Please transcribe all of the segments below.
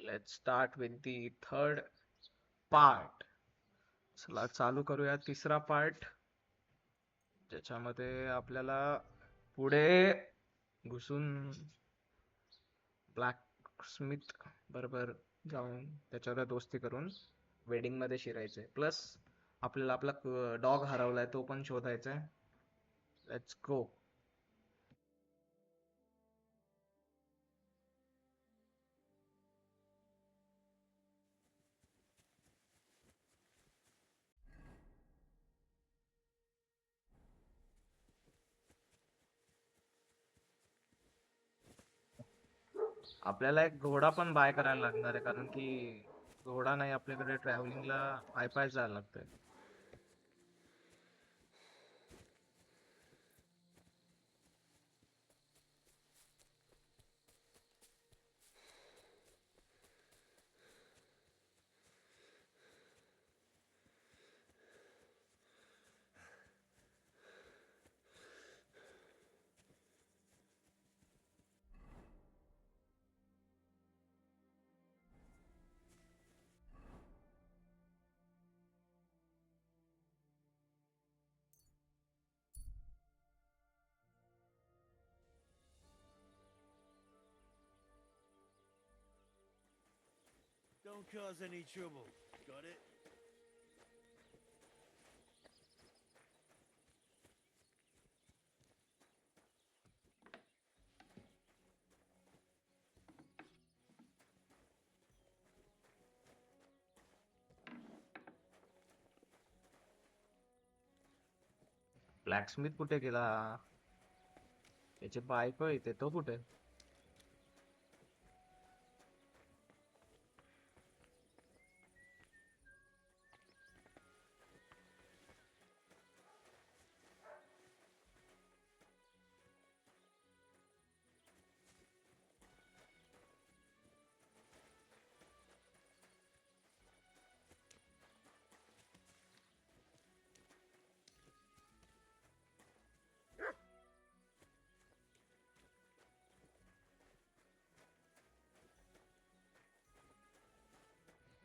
Let's start with the third part. चला चालू करूया तिसरा पार्ट, ज्याच्यामध्ये आपल्याला पुढे घुसून ब्लॅक स्मिथ बरोबर जाऊन त्याच्यावर दोस्ती करून वेडिंग मध्ये शिरायचंय. प्लस आपल्याला आपला डॉग हरवलाय तो पण शोधायचा आहे. Let's go. आपल्याला एक घोडा पण बाय करायला लागणार आहे, कारण की घोडा नाही आपल्याकडे. ट्रॅव्हलिंगला पाय पाय जायला लागतंय. Don't cause any trouble. Got it? Black Smith कुठे गेला? त्याची बायको येते, तो कुठे?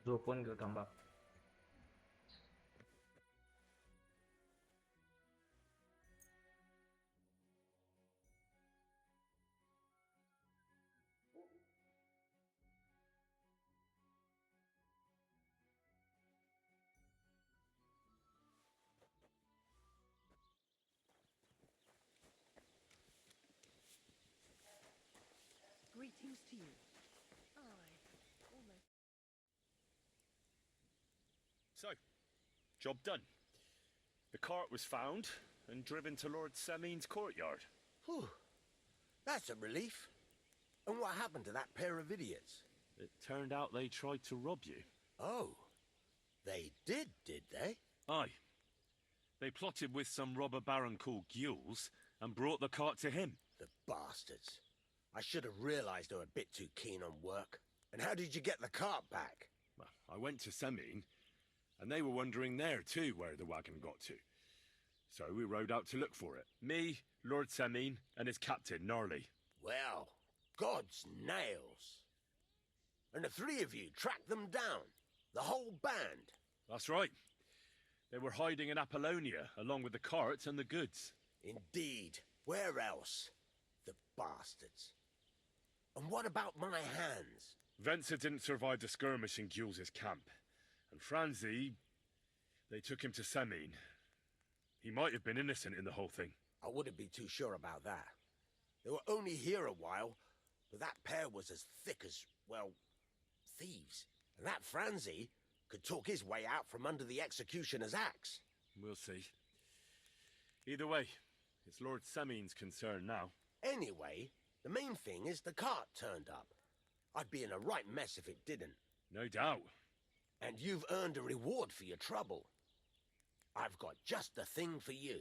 झोपून घेऊ, थांबा. Greetings to you. Aye, almost. So, job done. The cart was found and driven to Lord Samin's courtyard. Whew. That's a relief. And what happened to that pair of idiots? It turned out they tried to rob you. Oh. They did they? Aye. They plotted with some robber baron called Gules and brought the cart to him. The bastards. I should have realized they were a bit too keen on work. And how did you get the cart back? Well, I went to Samin, and they were wondering there too where the wagon got to. So we rode out to look for it. Me, Lord Samin, and his captain, Gnarly. Well, God's nails. And the three of you tracked them down. The whole band. That's right. They were hiding in Apollonia, along with the cart and the goods. Indeed. Where else? The bastards. And what about my hands? Venser didn't survive the skirmish in Gules' camp. And Franzi, they took him to Samin. He might have been innocent in the whole thing. I wouldn't be too sure about that. They were only here a while, but that pair was as thick as, well, thieves. And that Franzi could talk his way out from under the executioner's axe. We'll see. Either way, it's Lord Samin's concern now. Anyway, the main thing is the cart turned up. I'd be in a right mess if it didn't. No doubt. And you've earned a reward for your trouble. I've got just the thing for you.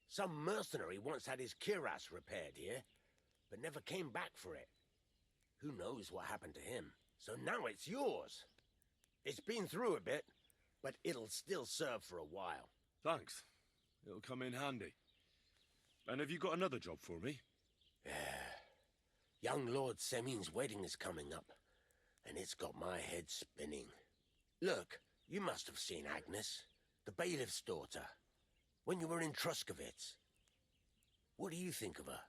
Some mercenary once had his cuirass repaired here, but never came back for it. Who knows what happened to him? So now it's yours. It's been through a bit, but it'll still serve for a while. Thanks. It'll come in handy. And have you got another job for me? Young Lord Semin's wedding is coming up. and it's got my head spinning. Look, you must have seen Agnes, the bailiff's daughter, when you were in Truskovitz. What do you think of her?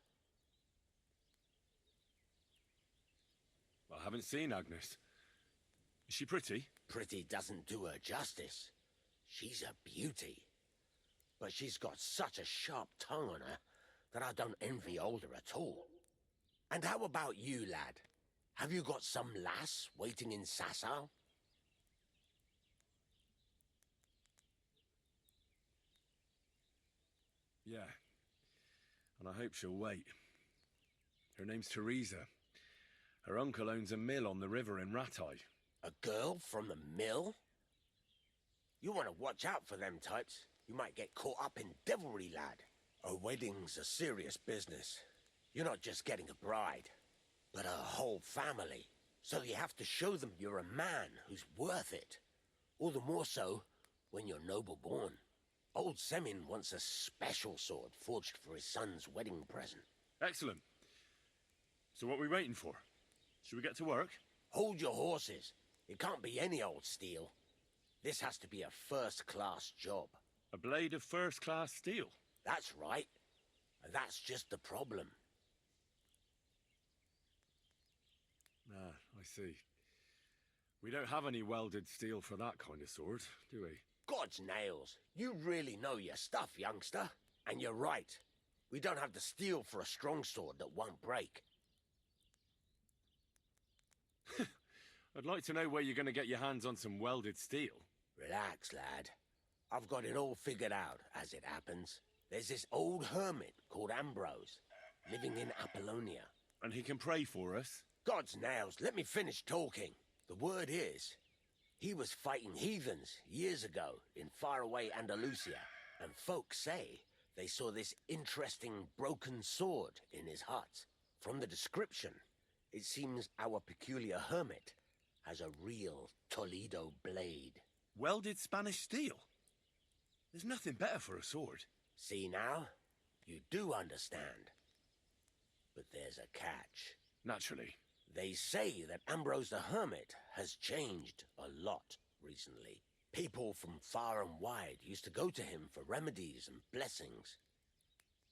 I haven't seen Agnes. Is she pretty? Pretty doesn't do her justice. She's a beauty. But she's got such a sharp tongue on her that I don't envy older at all. And how about you, lad? Have you got some lass waiting in Sasau? Yeah. And I hope she'll wait. Her name's Teresa. Her uncle owns a mill on the river in Ratai. A girl from the mill? You want to watch out for them types. You might get caught up in devilry, lad. A wedding's a serious business. You're not just getting a bride, but a whole family. So you have to show them you're a man who's worth it. All the more so when you're noble born. Old Semin wants a special sword forged for his son's wedding present. Excellent. So what are we waiting for? Should we get to work? Hold your horses. It can't be any old steel. This has to be a first-class job. A blade of first-class steel. That's right. And that's just the problem. Ah, I see. We don't have any welded steel for that kind of sword, do we? God's nails. You really know your stuff, youngster. And you're right. We don't have the steel for a strong sword that won't break. I'd like to know where you're going to get your hands on some welded steel. Relax, lad. I've got it all figured out, as it happens. There's this old hermit called Ambrose, living in Apollonia. And he can pray for us? God's nails, let me finish talking. The word is, he was fighting heathens years ago in faraway Andalusia, and folks say they saw this interesting broken sword in his hut. From the description, it seems our peculiar hermit has a real Toledo blade. Welded Spanish steel? There's nothing better for a sword. See now? You do understand. But there's a catch. Naturally. They say that Ambrose the Hermit has changed a lot recently. People from far and wide used to go to him for remedies and blessings.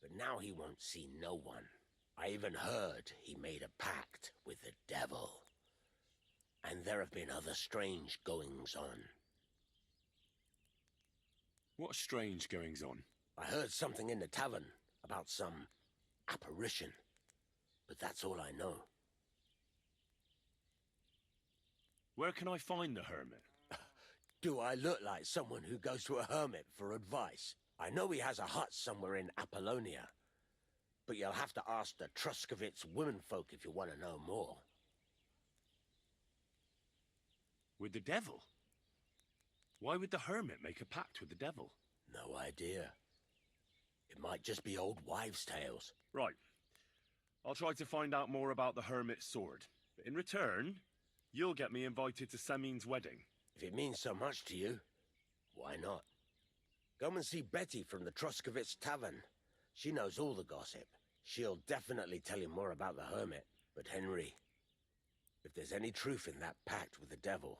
But now he won't see no one. I even heard he made a pact with the devil. And there have been other strange goings-on. What strange goings-on? I heard something in the tavern about some apparition. But that's all I know. Where can I find the hermit? Do I look like someone who goes to a hermit for advice? I know he has a hut somewhere in Apollonia. But you'll have to ask the Truskovitz womenfolk if you want to know more. With the devil? Why would the hermit make a pact with the devil? No idea. It might just be old wives' tales. Right. I'll try to find out more about the hermit's sword. But in return, you'll get me invited to Semin's wedding. If it means so much to you, why not? Come and see Betty from the Truskovitz Tavern. She knows all the gossip. She'll definitely tell you more about the hermit. But Henry, if there's any truth in that pact with the devil,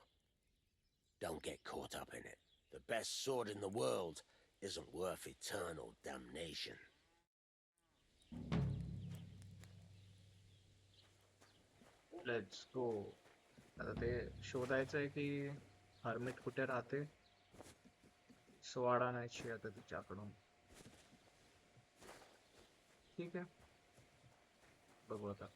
don't get caught up in it. The best sword in the world isn't worth eternal damnation. Let's go. आता ते शोधायचंय की hermit कुठे राहते. स्वाडा आणायची आता तिच्याकडून. ठीक आहे, बघू आता.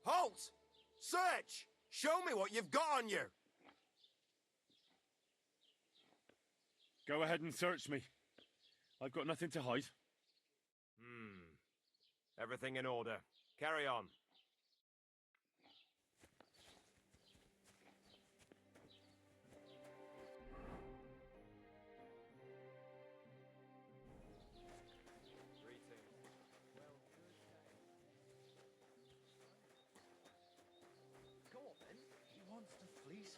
Halt! Search! Show me what you've got on you! Go ahead and search me. I've got nothing to hide. Everything in order. Carry on.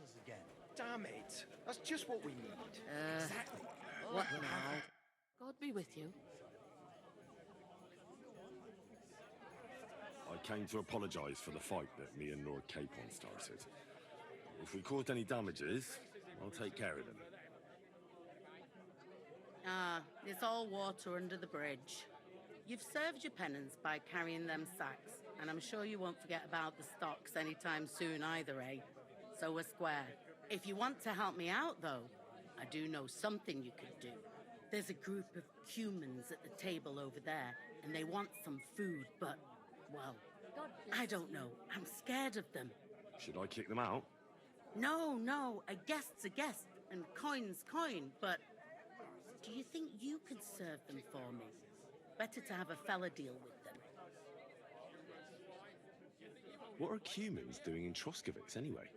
us again. Damn it. That's just what we need. Exactly. What now? God be with you. I came to apologise for the fight that me and Lord Capon started. If we caused any damages, I'll take care of them. Ah, it's all water under the bridge. You've served your penance by carrying them sacks, and I'm sure you won't forget about the stocks anytime soon either, eh? So we're square. If you want to help me out, though, I do know something you could do. There's a group of humans at the table over there, and they want some food, but, well, I don't know. I'm scared of them. Should I kick them out? No, a guest's a guest, and coin's coin, but do you think you could serve them for me? Better to have a fella deal with them. What are humans doing in Troskovitz anyway?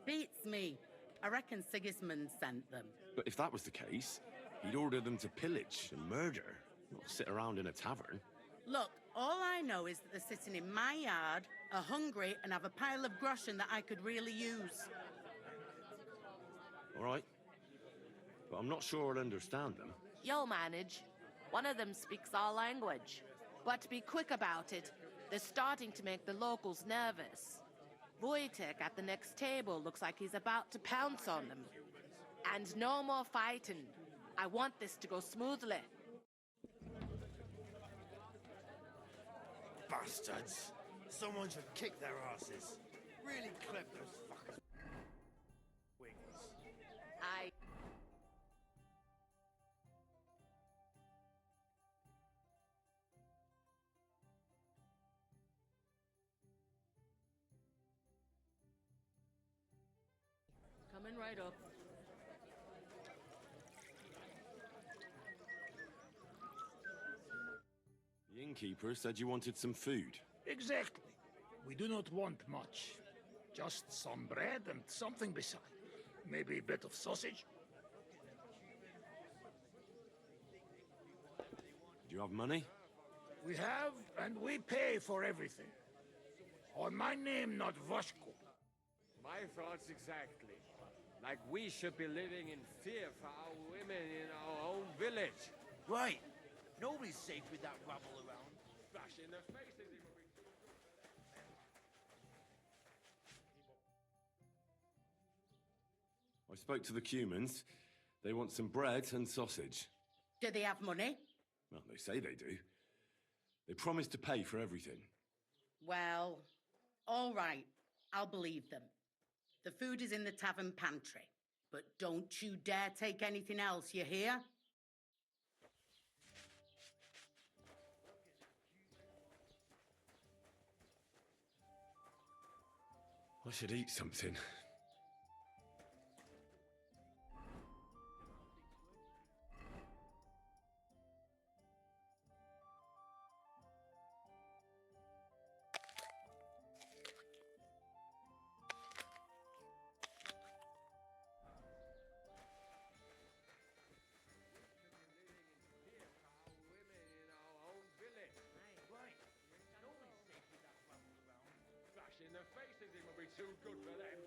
Beats me. I reckon Sigismund sent them. But if that was the case, he'd order them to pillage and murder, not sit around in a tavern. Look, all I know is that they're sitting in my yard, are hungry, and have a pile of groschen that I could really use. All right. But I'm not sure I'll understand them. You'll manage. One of them speaks our language. But be quick about it. They're starting to make the locals nervous. Wojtek at the next table looks like he's about to pounce on them. And no more fighting. I want this to go smoothly. Bastards. Someone should kick their asses. Really clip those fuckers. Wings. I... Coming right up. The innkeeper said you wanted some food. Exactly. We do not want much. Just some bread and something beside. Maybe a bit of sausage. Do you have money? We have, and we pay for everything. On my name, not Vashko. My thoughts exactly. Like we should be living in fear for our women in our own village. Right. Nobody's safe with that rabble around. Flash in their faces. I spoke to the Cumans. They want some bread and sausage. Do they have money? Well, they say they do. They promised to pay for everything. Well, all right. I'll believe them. The food is in the tavern pantry. But don't you dare take anything else, you hear? I should eat something. In their faces, it will be too good for them.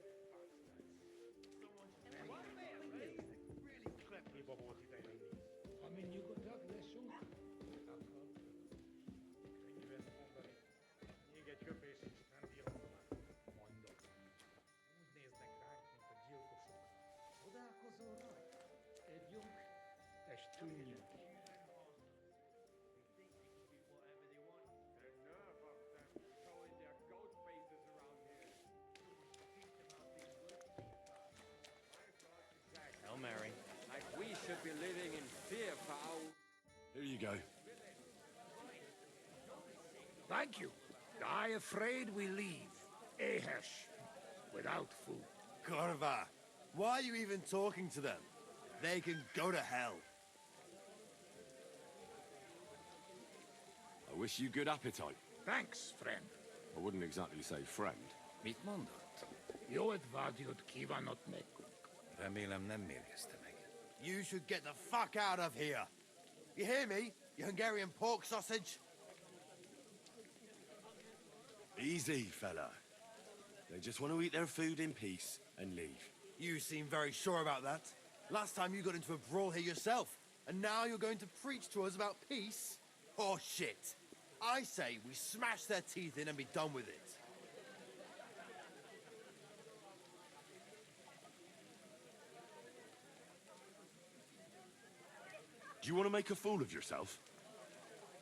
Mary. Like we should be living in fear for our... Here you go. Thank you. I afraid we leave. Ahesh. Without food. Korva, why are you even talking to them? They can go to hell. I wish you good appetite. Thanks, friend. I wouldn't exactly say friend. Mit mondott? Jót vágyod kívánok nekünk. Remélem nem mérgezte meg. You should get the fuck out of here. You hear me, you Hungarian pork sausage? Easy, fella. They just want to eat their food in peace and leave. You seem very sure about that. Last time you got into a brawl here yourself, and now you're going to preach to us about peace? Oh, shit. I say we smash their teeth in and be done with it. Do you want to make a fool of yourself?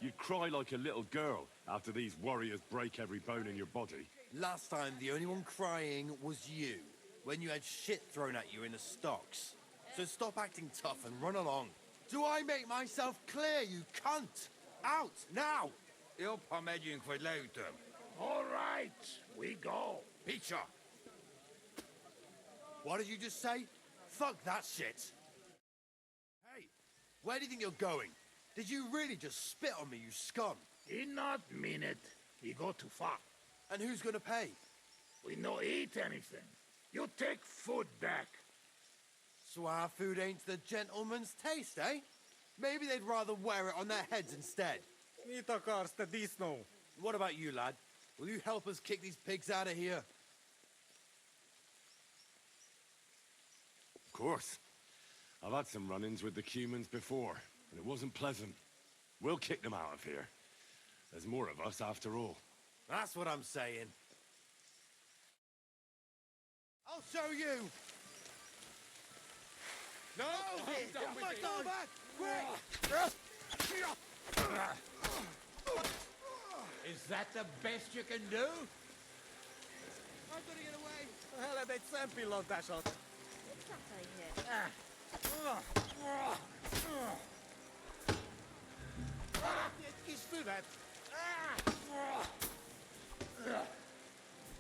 You'd cry like a little girl after these warriors break every bone in your body. Last time, the only one crying was you, when you had shit thrown at you in the stocks. So stop acting tough and run along. Do I make myself clear, you cunt? Out, now! Jobb har megyünk, vagy leütöm. All right, we go. Peacher! What did you just say? Fuck that shit! Hey, where do you think you're going? Did you really just spit on me, you scum? He not mean it. He go too far. And who's gonna pay? We no eat anything. You take food back. So our food ain't the gentleman's taste, eh? Maybe they'd rather wear it on their heads instead. What about you, lad? Will you help us kick these pigs out of here? Of course. I've had some run-ins with the humans before, and it wasn't pleasant. We'll kick them out of here. There's more of us after all. That's what I'm saying. I'll show you! No! Oh my God! Quick! Is that the best you can do? I'm gonna get away! Helebet szempillantásod. Egy kis füvet!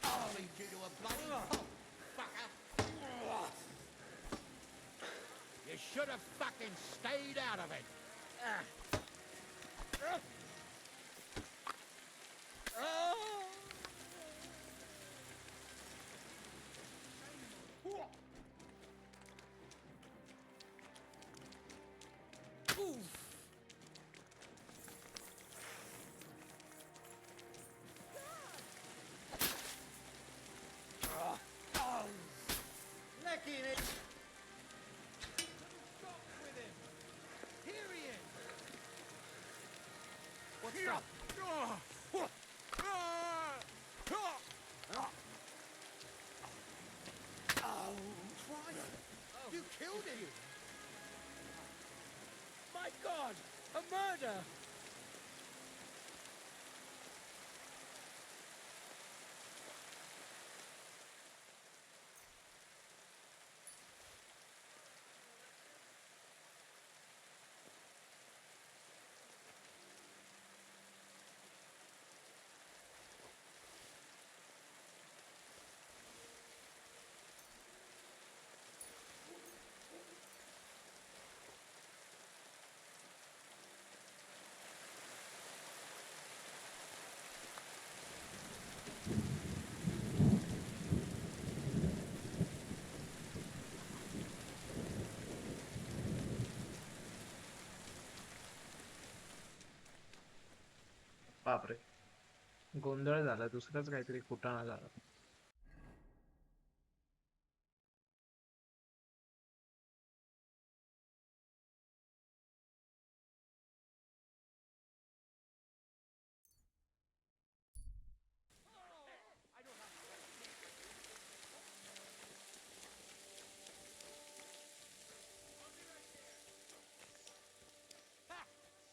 I'll lead you to a bloody pulp, fucker! You should have fucking stayed out of it. You killed him! My God! A murder! बापरे गोंधळ झाला दुसराच काहीतरी कुटाणा झाला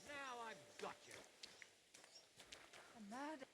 Now I've got you. A murder.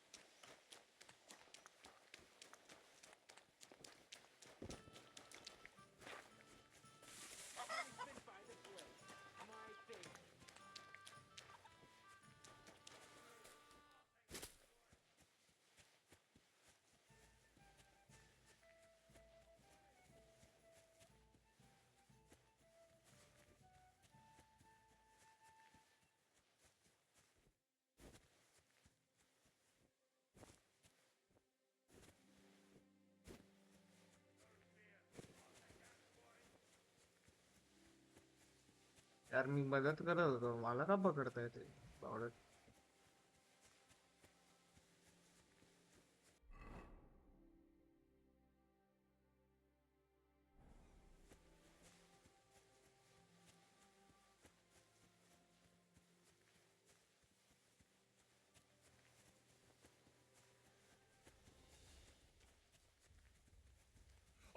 यार मी मदत करत होतो मला का पकडताय ते बावळट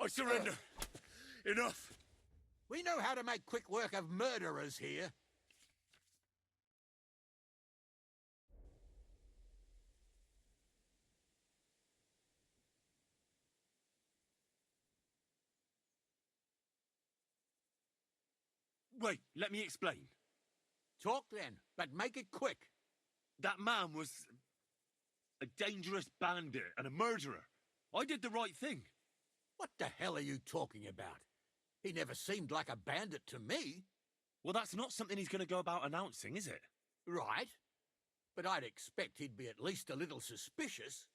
I surrender. Enough. We know how to make quick work of murderers here. Wait, let me explain. Talk then, but make it quick. That man was a dangerous bandit and a murderer. I did the right thing. What the hell are you talking about? He never seemed like a bandit to me. Well, that's not something he's going to go about announcing, is it? Right. But I'd expect he'd be at least a little suspicious.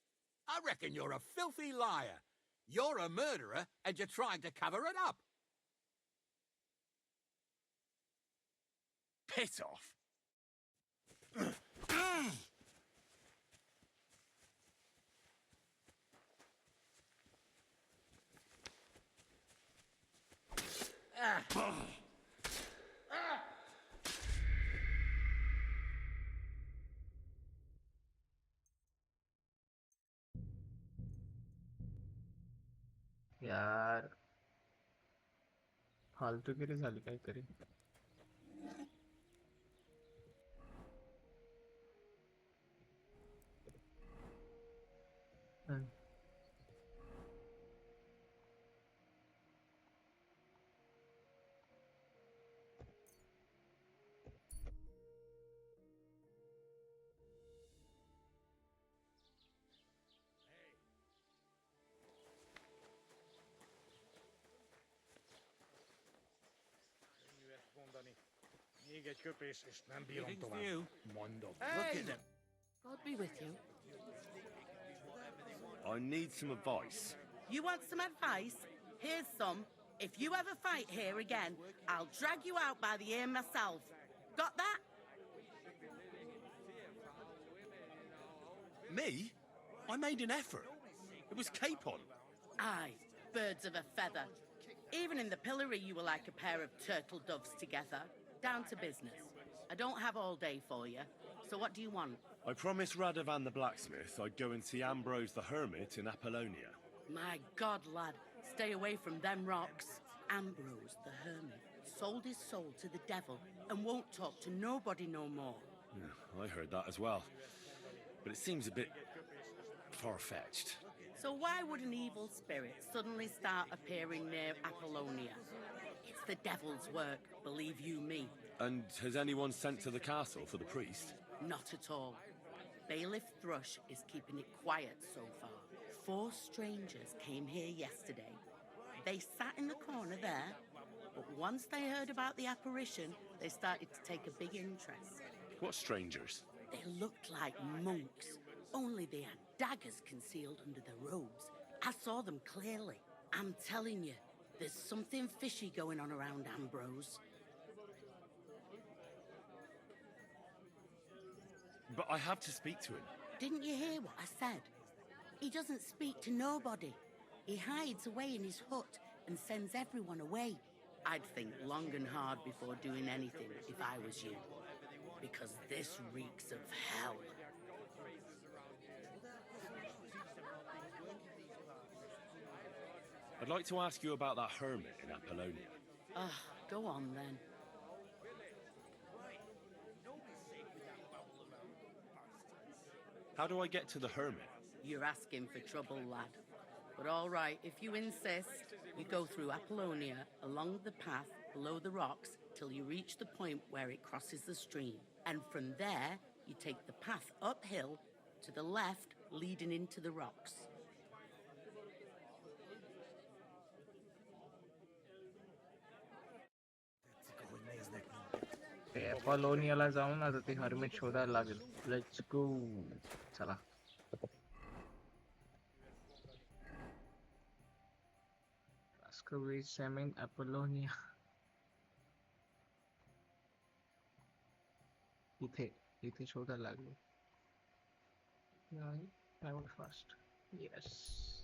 I reckon you're a filthy liar. You're a murderer, and you're trying to cover it up. Piss off. यार फालतूगिरी झाली काहीतरी. Még egy köpés, és nem bírom tovább. Mondom. Look at him. God be with you. I need some advice. You want some advice? Here's some. If you ever fight here again, I'll drag you out by the ear myself. Got that? Me? I made an effort. It was Capon. Aye, birds of a feather. Even in the pillory, you were like a pair of turtle doves together. Down to business. I don't have all day for you. So what do you want? I promised Radovan the blacksmith I'd go and see Ambrose the hermit in Apollonia. My God, lad, stay away from them rocks. Ambrose the hermit sold his soul to the devil and won't talk to nobody no more. I heard that as well. But it seems a bit far-fetched. So why would an evil spirit suddenly start appearing near Apollonia? It's the devil's work, believe you me. And has anyone sent to the castle for the priest? Not at all. Bailiff Thrush is keeping it quiet so far. 4 strangers came here yesterday. They sat in the corner there, but once they heard about the apparition, they started to take a big interest. What strangers? They looked like monks, only they had daggers concealed under their robes. I saw them clearly. I'm telling you, there's something fishy going on around Ambrose. But I have to speak to him. Didn't you hear what I said? He doesn't speak to nobody. He hides away in his hut and sends everyone away. I'd think long and hard before doing anything if I was you. Because this reeks of hell. I'd like to ask you about that hermit in Apollonia. Go on then. How do I get to the hermit? You're asking for trouble, lad. But all right, if you insist, you go through Apollonia, along the path below the rocks, till you reach the point where it crosses the stream. And from there, you take the path uphill to the left, leading into the rocks. अपोलोनियाला जाऊन आता ते hermit शोधायला लागेल. Let's go. चला. Ascovy Semin Apollonia. इथे शोधायला लागलो. I was fast. Yes.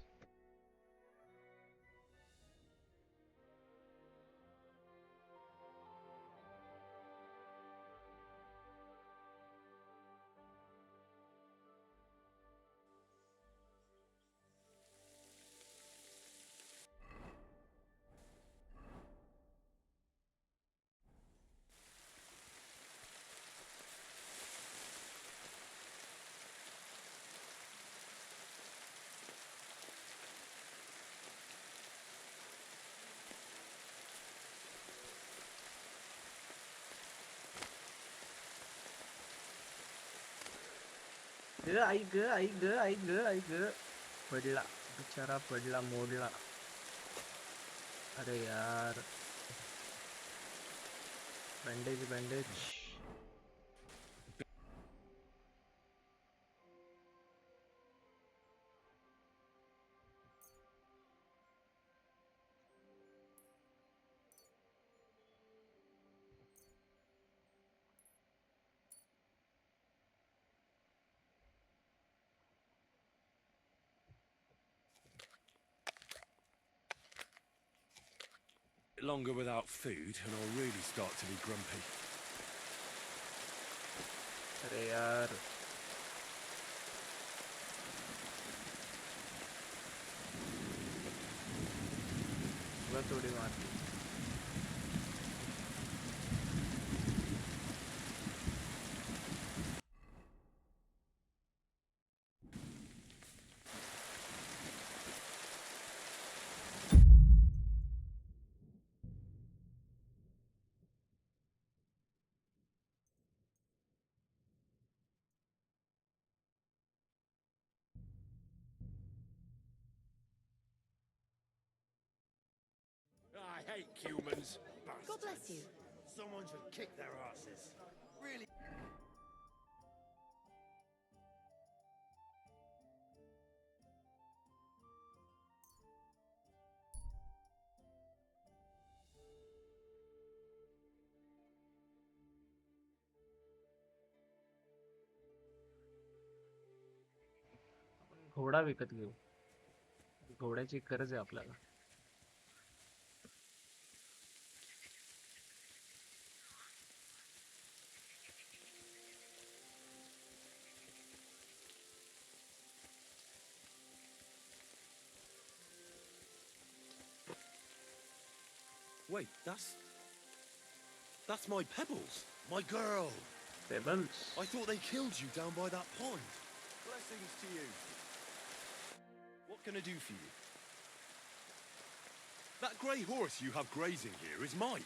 आई ग आई ग आई ग आई ग पडला बिचारा पडला मोडला अरे यार bandage bandage Longer without food, and I'll really start to be grumpy. अरे यार बस थोडी मारली I hate humans. God bless you. Someone should kick their asses. Really? घोडा विकत घेऊ घोड्याची गरज आहे आपल्याला Wait, that's my Pebbles, my girl. Pebbles I thought they killed you down by that pond. Blessings to you. What can I do for you? That grey horse you have grazing here is mine.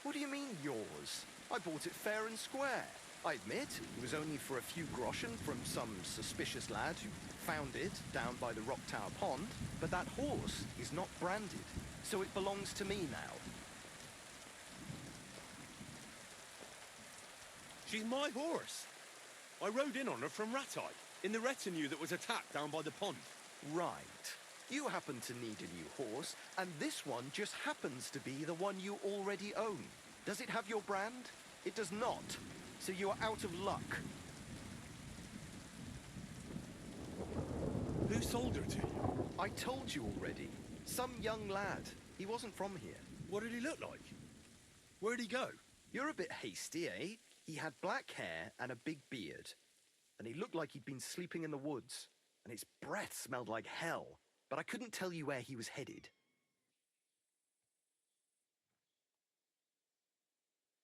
What do you mean, yours? I bought it fair and square. I admit, it was only for a few groschen from some suspicious lad who found it down by the Rock Tower Pond, but that horse is not branded, so it belongs to me now. She's my horse. I rode in on her from Ratai, in the retinue that was attacked down by the pond. Right. You happen to need a new horse, and this one just happens to be the one you already own. Does it have your brand? It does not. So you are out of luck. Who sold her to you? I told you already. Some young lad. He wasn't from here. What did he look like? Where'd he go? You're a bit hasty, eh? He had black hair and a big beard. And he looked like he'd been sleeping in the woods. And his breath smelled like hell. But I couldn't tell you where he was headed.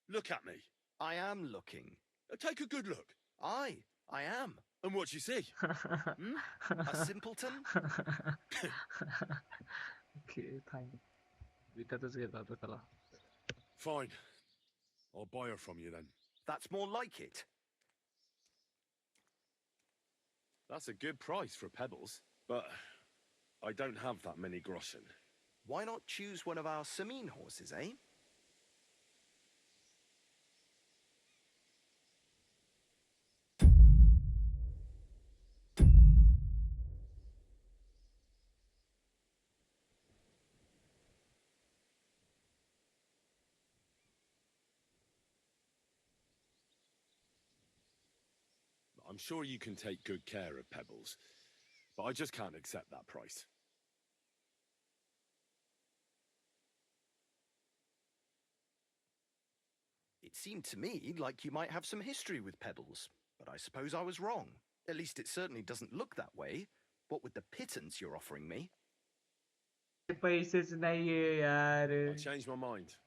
Look at me. I am looking. Take a good look. Aye, I am. And what you see? A simpleton? Okay, fine. विकतच घेत होतो त्याला Fine. I'll buy her from you then. That's more like it. That's a good price for pebbles, but I don't have that many groschen. Why not choose one of our Samin horses, eh? I'm sure you can take good care of pebbles, but I just can't accept that price. It seemed to me like you might have some history with pebbles, but I suppose I was wrong. At least it certainly doesn't look that way. What with the pittance you're offering me? पैसेच नाहीये यार I changed my mind.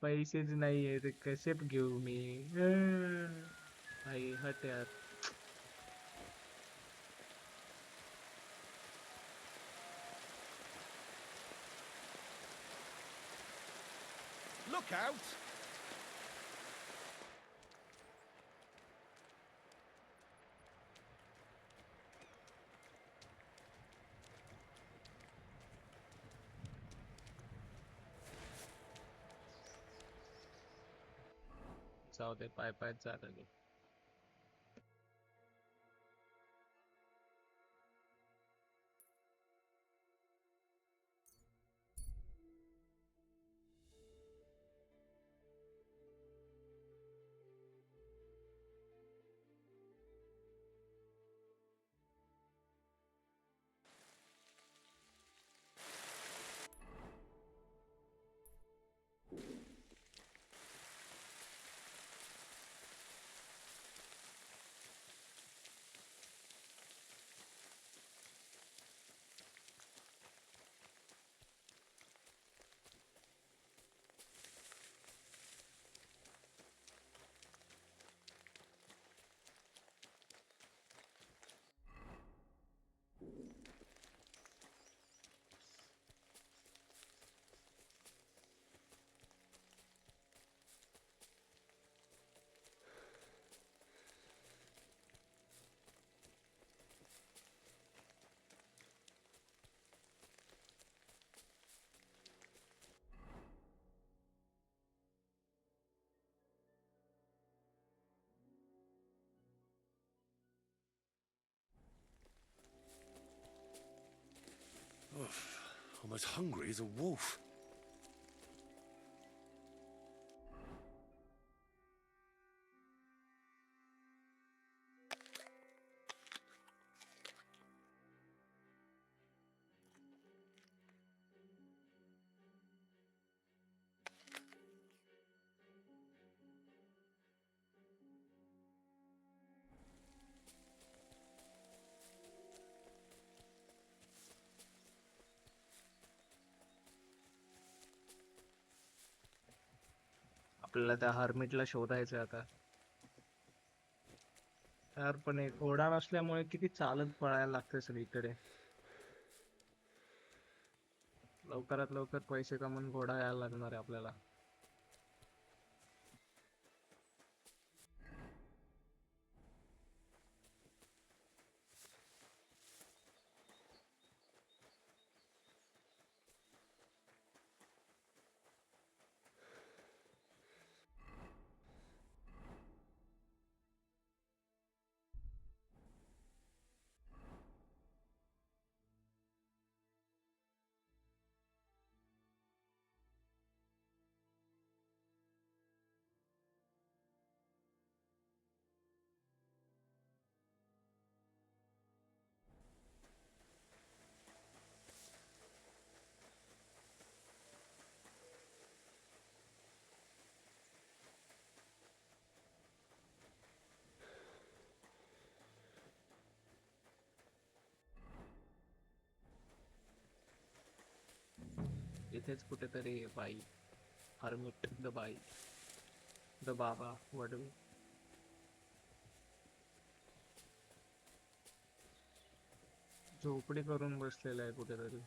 पैसेच नाहीये ते कसे घेऊ मी भाई हट यार Look out! जाऊ दे, पाय पायच जायला लागेल. I'm as hungry as a wolf. आपल्याला त्या हर्मिटला शोधायचं आता. यार पण एक घोडा नसल्यामुळे किती चालत पळायला लागते सगळीकडे. लवकरात लवकर पैसे कमवून घोडा यायला लागणार आहे आपल्याला. इथेच कुठेतरी बाई, हर्मिट द बाई, द बाबा वडू. झोपडी करून बसलेला आहे कुठेतरी.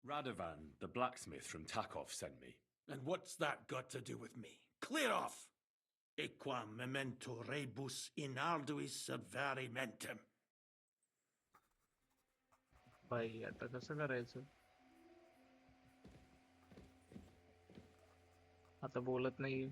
Radovan, the blacksmith from Takov, sent me. And what's that got to do with me? Clear off! Equam memento rebus in arduis subverimentem. By आता कसं करायचं? आता बोलत नाही.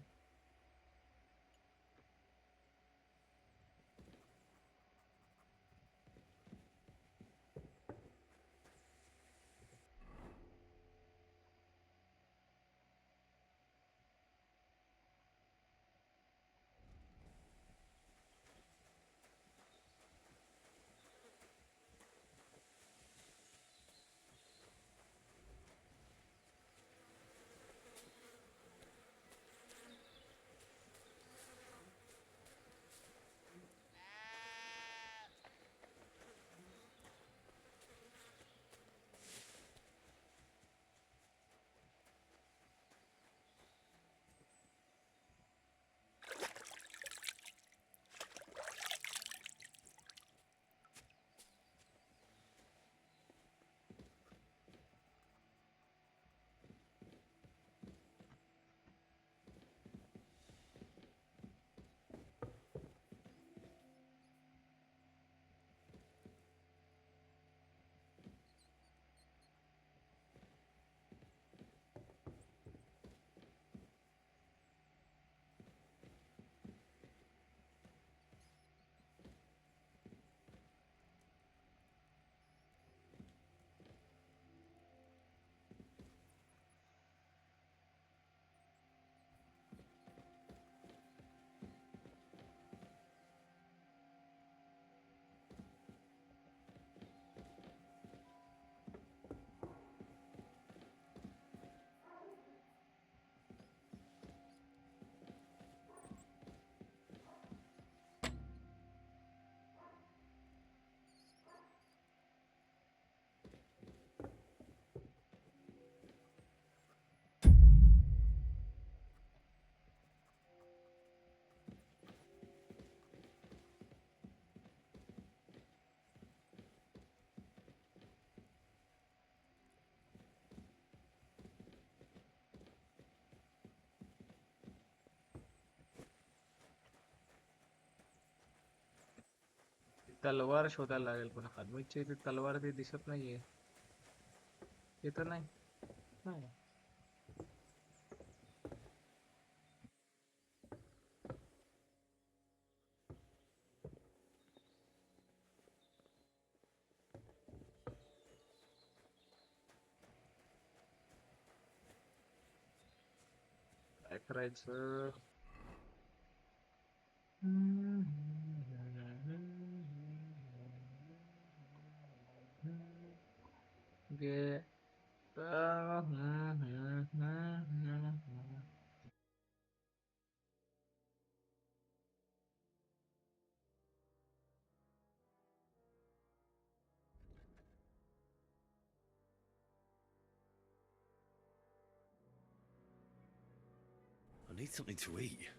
तलवार शोधायला लागेल, पण हनुमानच्या इथे तलवार ते दिसत नाहीये. इथं नाही. नाही. काय करायचं? गे I need something to eat.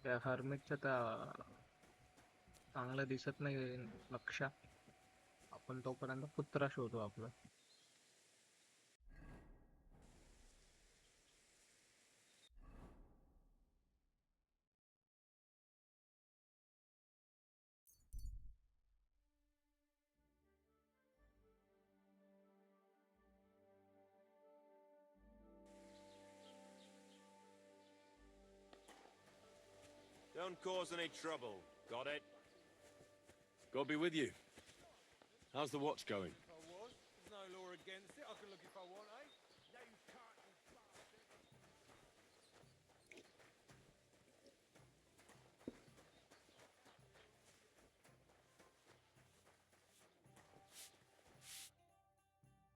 त्या हर्मिटच्या त्या चांगलं दिसत नाही लक्ष. आपण तोपर्यंत कुत्रा शोधू आपला. Don't cause any trouble. Got it? God be with you. How's the watch going? If I was, there's no law against it. I can look if I want, eh? No, you can't, you bastard.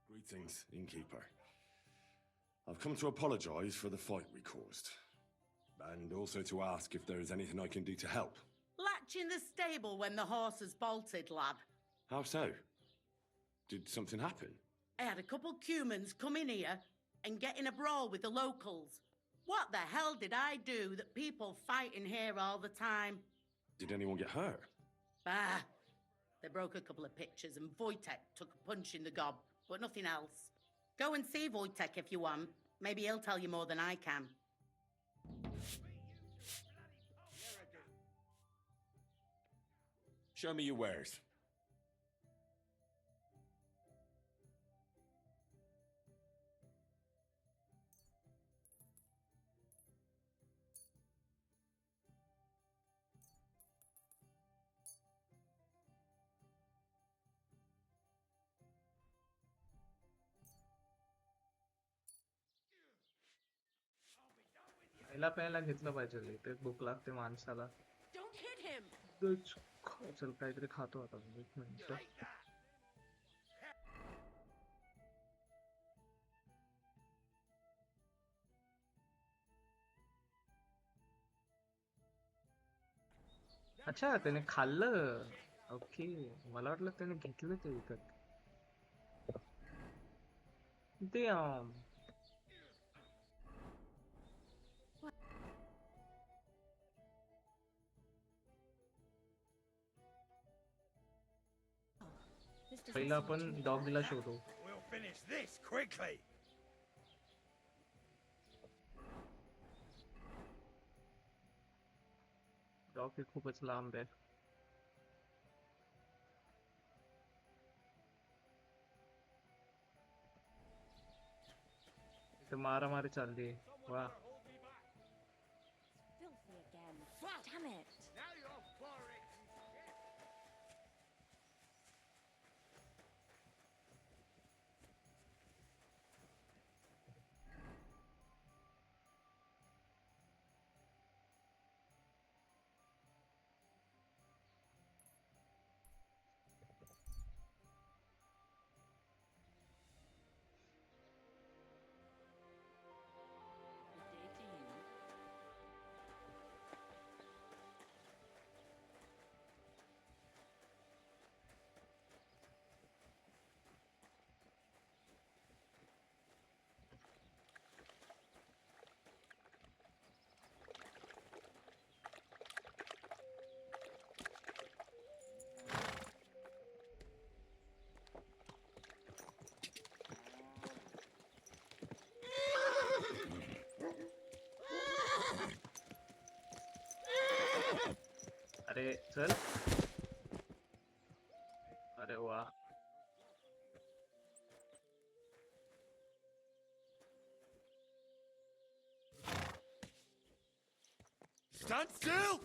Greetings, innkeeper. I've come to apologize for the fight we caused. And also to ask if there is anything I can do to help. Latch in the stable when the horse has bolted, lad. How so? Did something happen? I had a couple cumans come in here and get in a brawl with the locals. What the hell did I do that people fight in here all the time? Did anyone get hurt? Bah! They broke a couple of pictures and Wojtek took a punch in the gob, but nothing else. Go and see Wojtek if you want. Maybe he'll tell you more than I can. Show me your wares. खायला प्यायला घेतलं पाहिजे रे. ते भूक लागते माणसाला. Don't hit him! चल काहीतरी खातो आता. एक मिनिट. अच्छा त्याने खाल्लं. ओके मला वाटलं त्याने घेतलं ते विकत. ते पहिला आपण डॉगला शोधू. We'll finish this quickly. Dog हे खूपच लांब आहे. इथे मारामारी चालली. वा Filthy again. Damn it. Now you're boring. Good day to you. अरे चल. अरे वा. Stand still!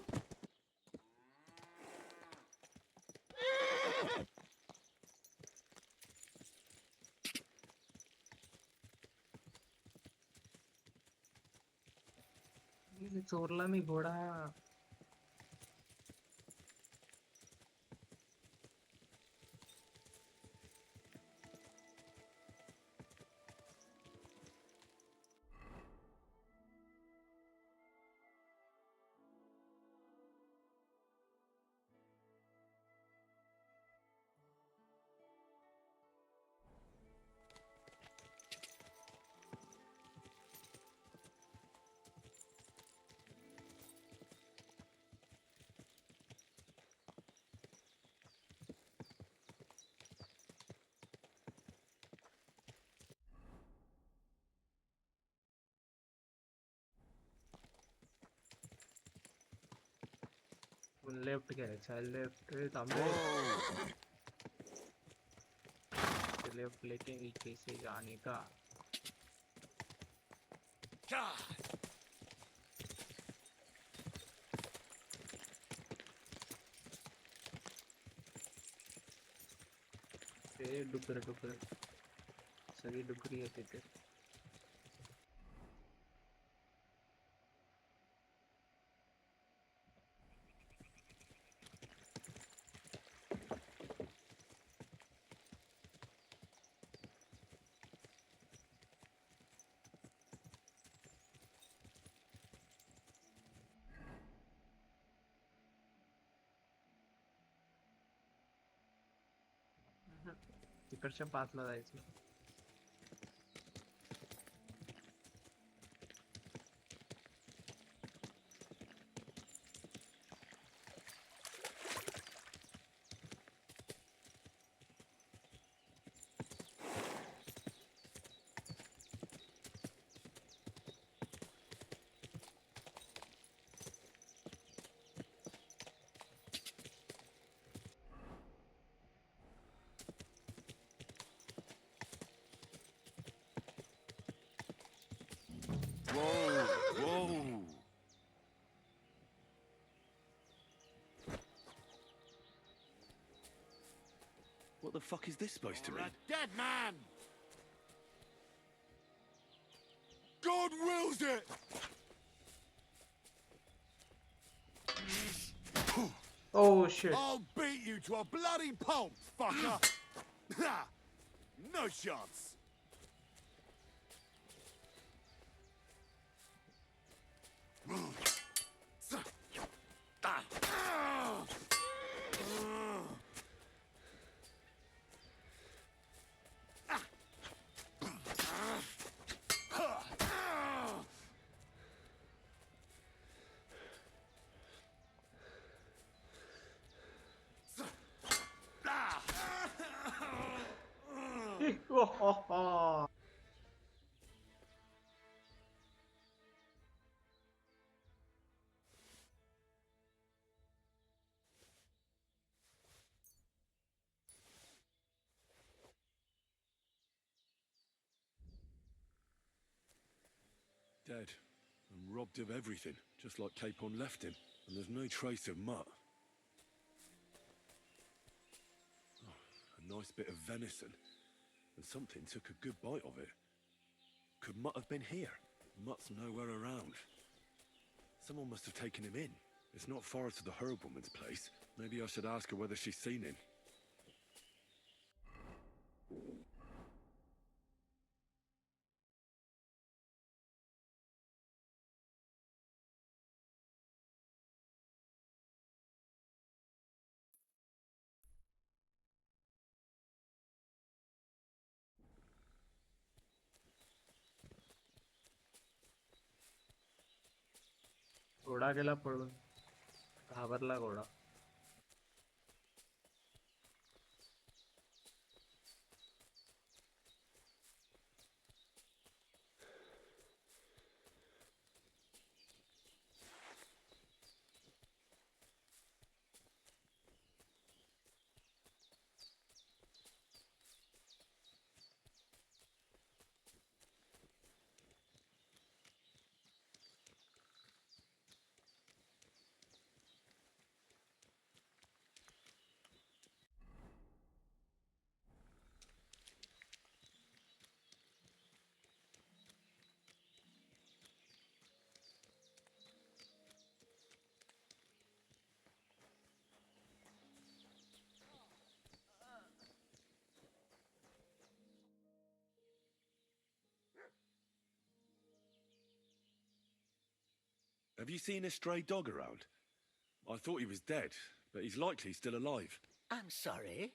चोरला मी घोडा. इथून लेफ्ट घ्यायचा आहे. लेफ्ट थांबे. लेफ्ट लेके कैसे जाने का. ते डुकर डुकर सगळी डुकरी आहेत तिथे. तिकडच्या पाथला जायचं. Whoa, whoa. What the fuck is this supposed to You're mean? a dead man! God wills it! Oh shit. I'll beat you to a bloody pulp, fucker! Ha! No chance! Dead. And robbed of everything, just like Capon left him. And there's no trace of Mutt. Oh, a nice bit of venison. And something took a good bite of it. Could Mutt have been here? Mutt's nowhere around. Someone must have taken him in. It's not far to the herb woman's place. Maybe I should ask her whether she's seen him. घोडा गेला पळून. घाबरला घोडा. Have you seen a stray dog around? I thought he was dead, but he's likely still alive. I'm sorry.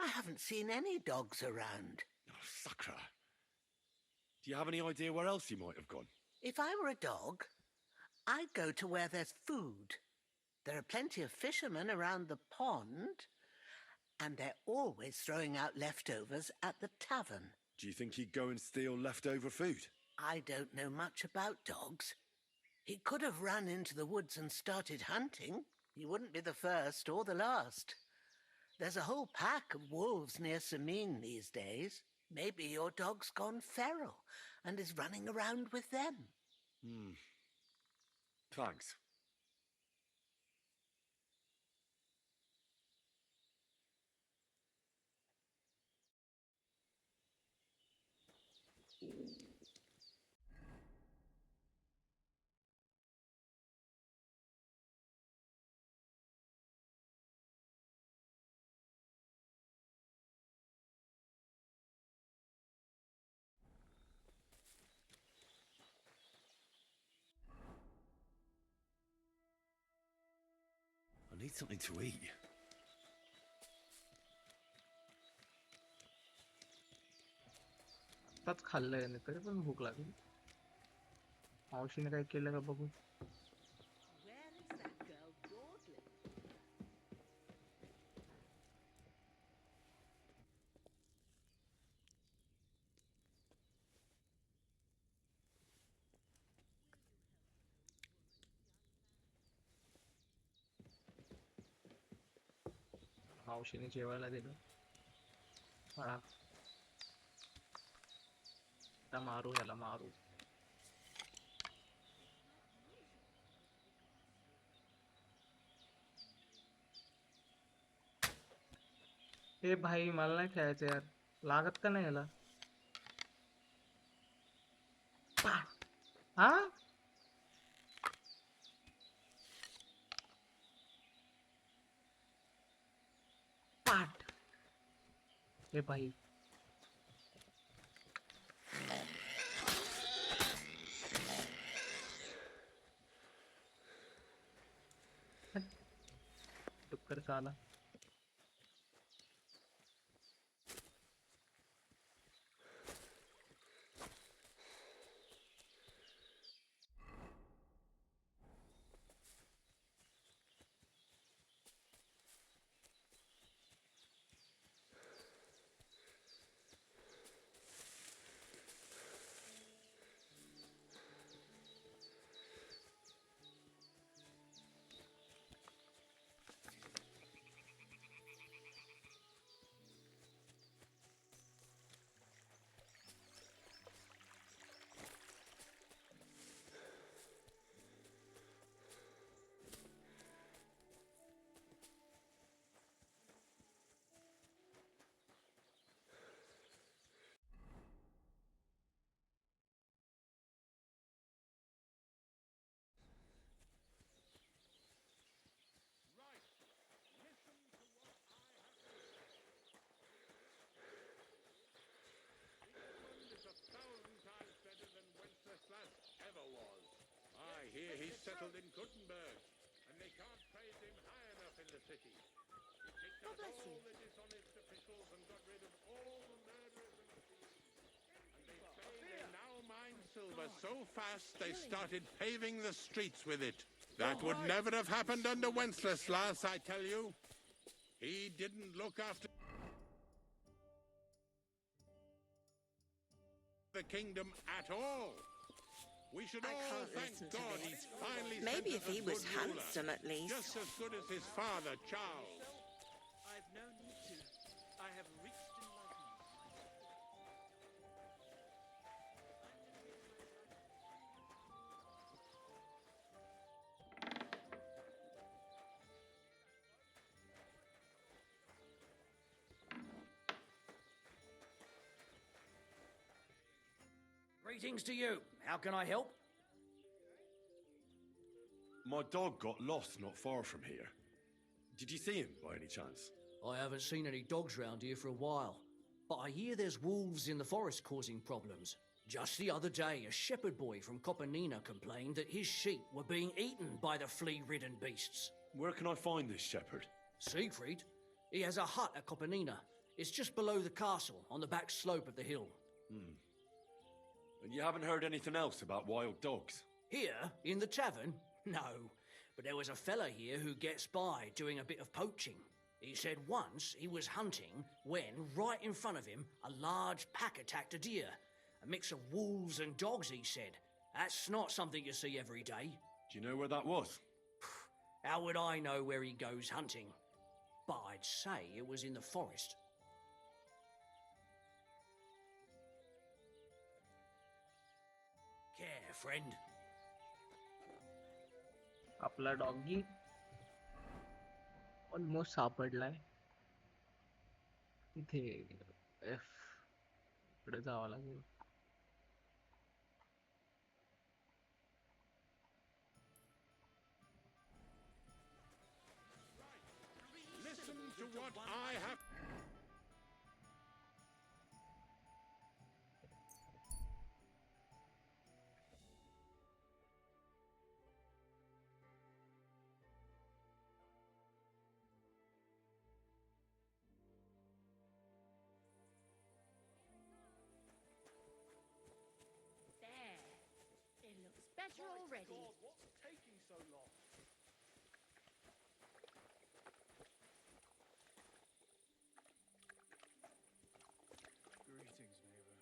I haven't seen any dogs around. Oh, sucker. Do you have any idea where else he might have gone? If I were a dog, I'd go to where there's food. There are plenty of fishermen around the pond, and they're always throwing out leftovers at the tavern. Do you think he'd go and steal leftover food? I don't know much about dogs. He could have run into the woods and started hunting. You wouldn't be the first or the last. There's a whole pack of wolves near Samin these days. Maybe your dog's gone feral and is running around with them. Thanks. I need something to eat. आत्ताच खाल्लंय ना तरी पण भूक लागली. मावशीने काय केलं का बघू. Where is that girl dawdling? मावशीने जेवायला दिलं. हा. आता मारू याला मारू. ए भाई मला नाही खेळायचं यार. लागत का नाही याला. हा पाट. ए भाई डुक्कर साला. I hear he's settled in Gutenberg, and they can't praise him high enough in the city. He kicked out all the dishonest officials and got rid of all the murderers and thieves. And they say they now mine silver so fast they started paving the streets with it. That would never have happened under Wenceslas, I tell you. He didn't look after the kingdom at all. We should all thank God he's finally Maybe if he was ruler, handsome at least. just as good as his father, Charles. I've no need to. I have reached enlightenment. Greetings to you. How can I help? My dog got lost not far from here. Did you see him by any chance? I haven't seen any dogs round here for a while, but I hear there's wolves in the forest causing problems. Just the other day, a shepherd boy from Kopanina complained that his sheep were being eaten by the flea-ridden beasts. Where can I find this shepherd? Siegfried? He has a hut at Kopanina. It's just below the castle, on the back slope of the hill. And you haven't heard anything else about wild dogs? Here, in the tavern? No. But there was a fella here who gets by doing a bit of poaching. He said once he was hunting when, right in front of him, a large pack attacked a deer. A mix of wolves and dogs, he said. That's not something you see every day. Do you know where that was? How would I know where he goes hunting? But I'd say it was in the forest. Care, friend. आपला doggy almost सापडलाय. इथे F कडे जावं लागेल. Listen to what I have. There. It looks better already. What's taking so long? Greetings, neighbor.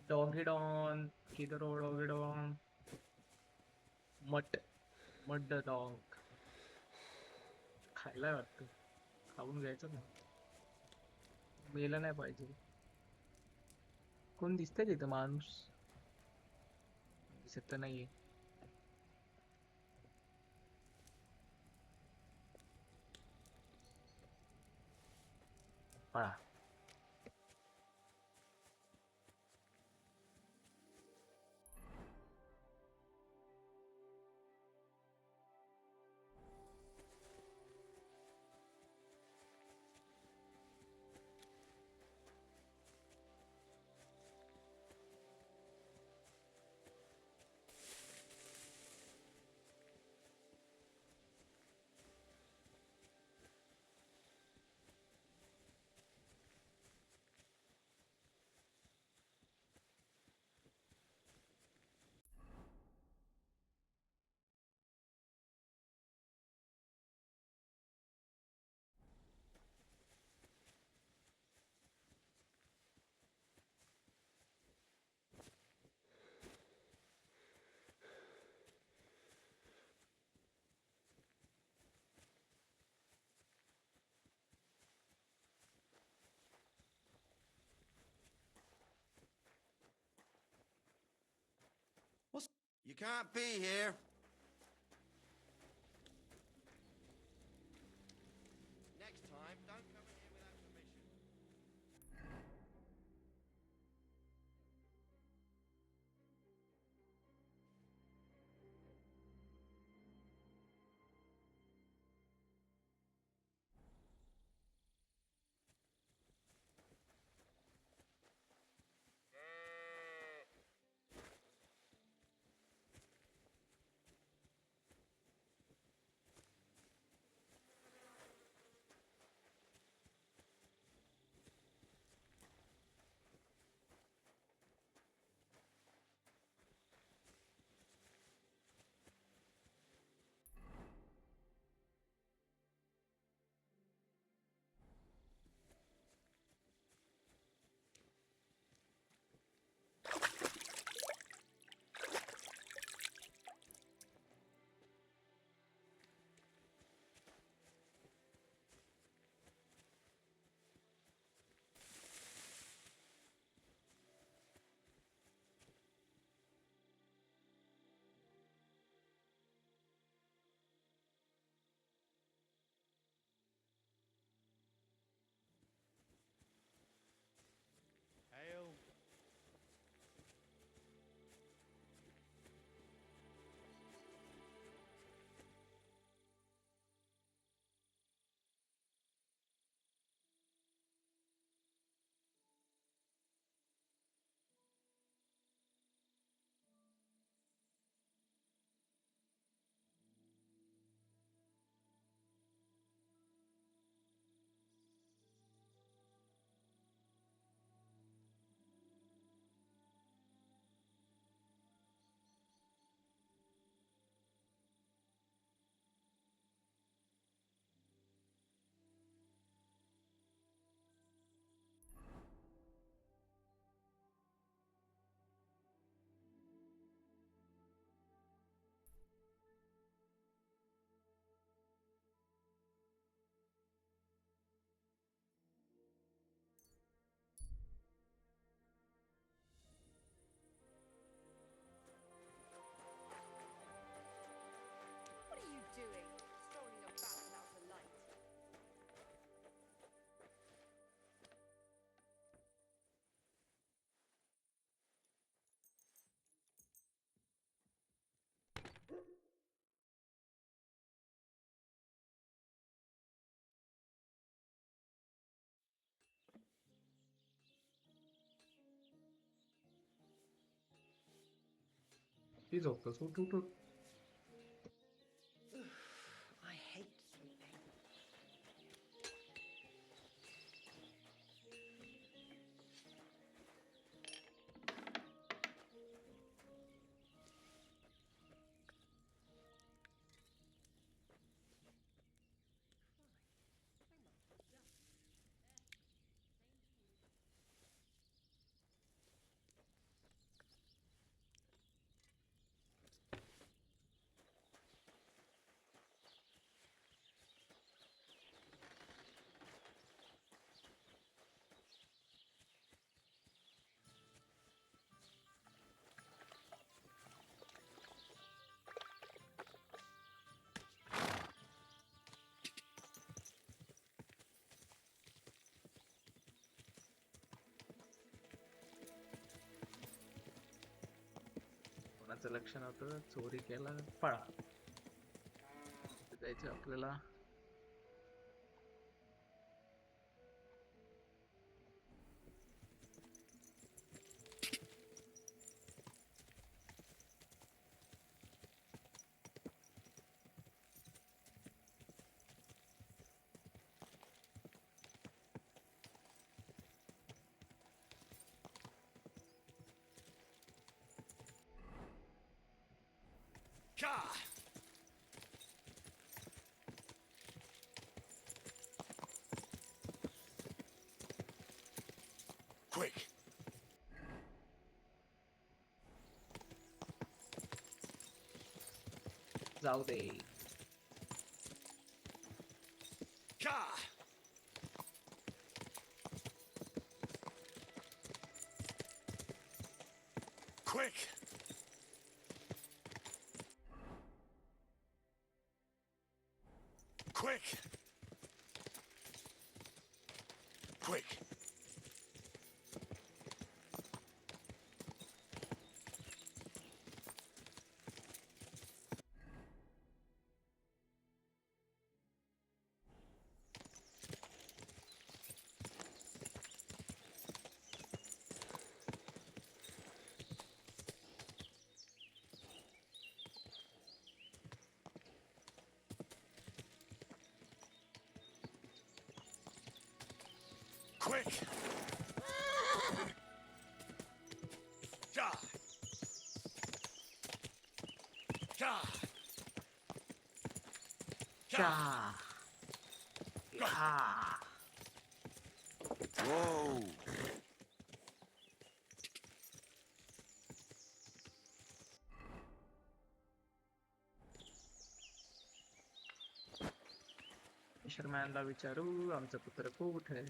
Doggy Don किधर हो doggy don. मट मट the dog. खायला वाटतं. खाऊन घ्यायचं ना. मेलं नाही पाहिजे. कोण दिसतंय तिथं माणूस? दिसत तर नाहीये. पळा. You can't be here. Next time, don't come in here without permission. किती झोपतोस? उठ उठ उठ. I hate sleeping. कोणाचं लक्ष नव्हतं, चोरी केला, पळा. जायचं आपल्याला. Ka! Quick! जाऊ दे. Ka! Quick! Quick! Quick! Quick! Ja! Ja! चा. हा. Whoa! फिशरमॅनला विचारू आमचं कुत्र कुठे आहे.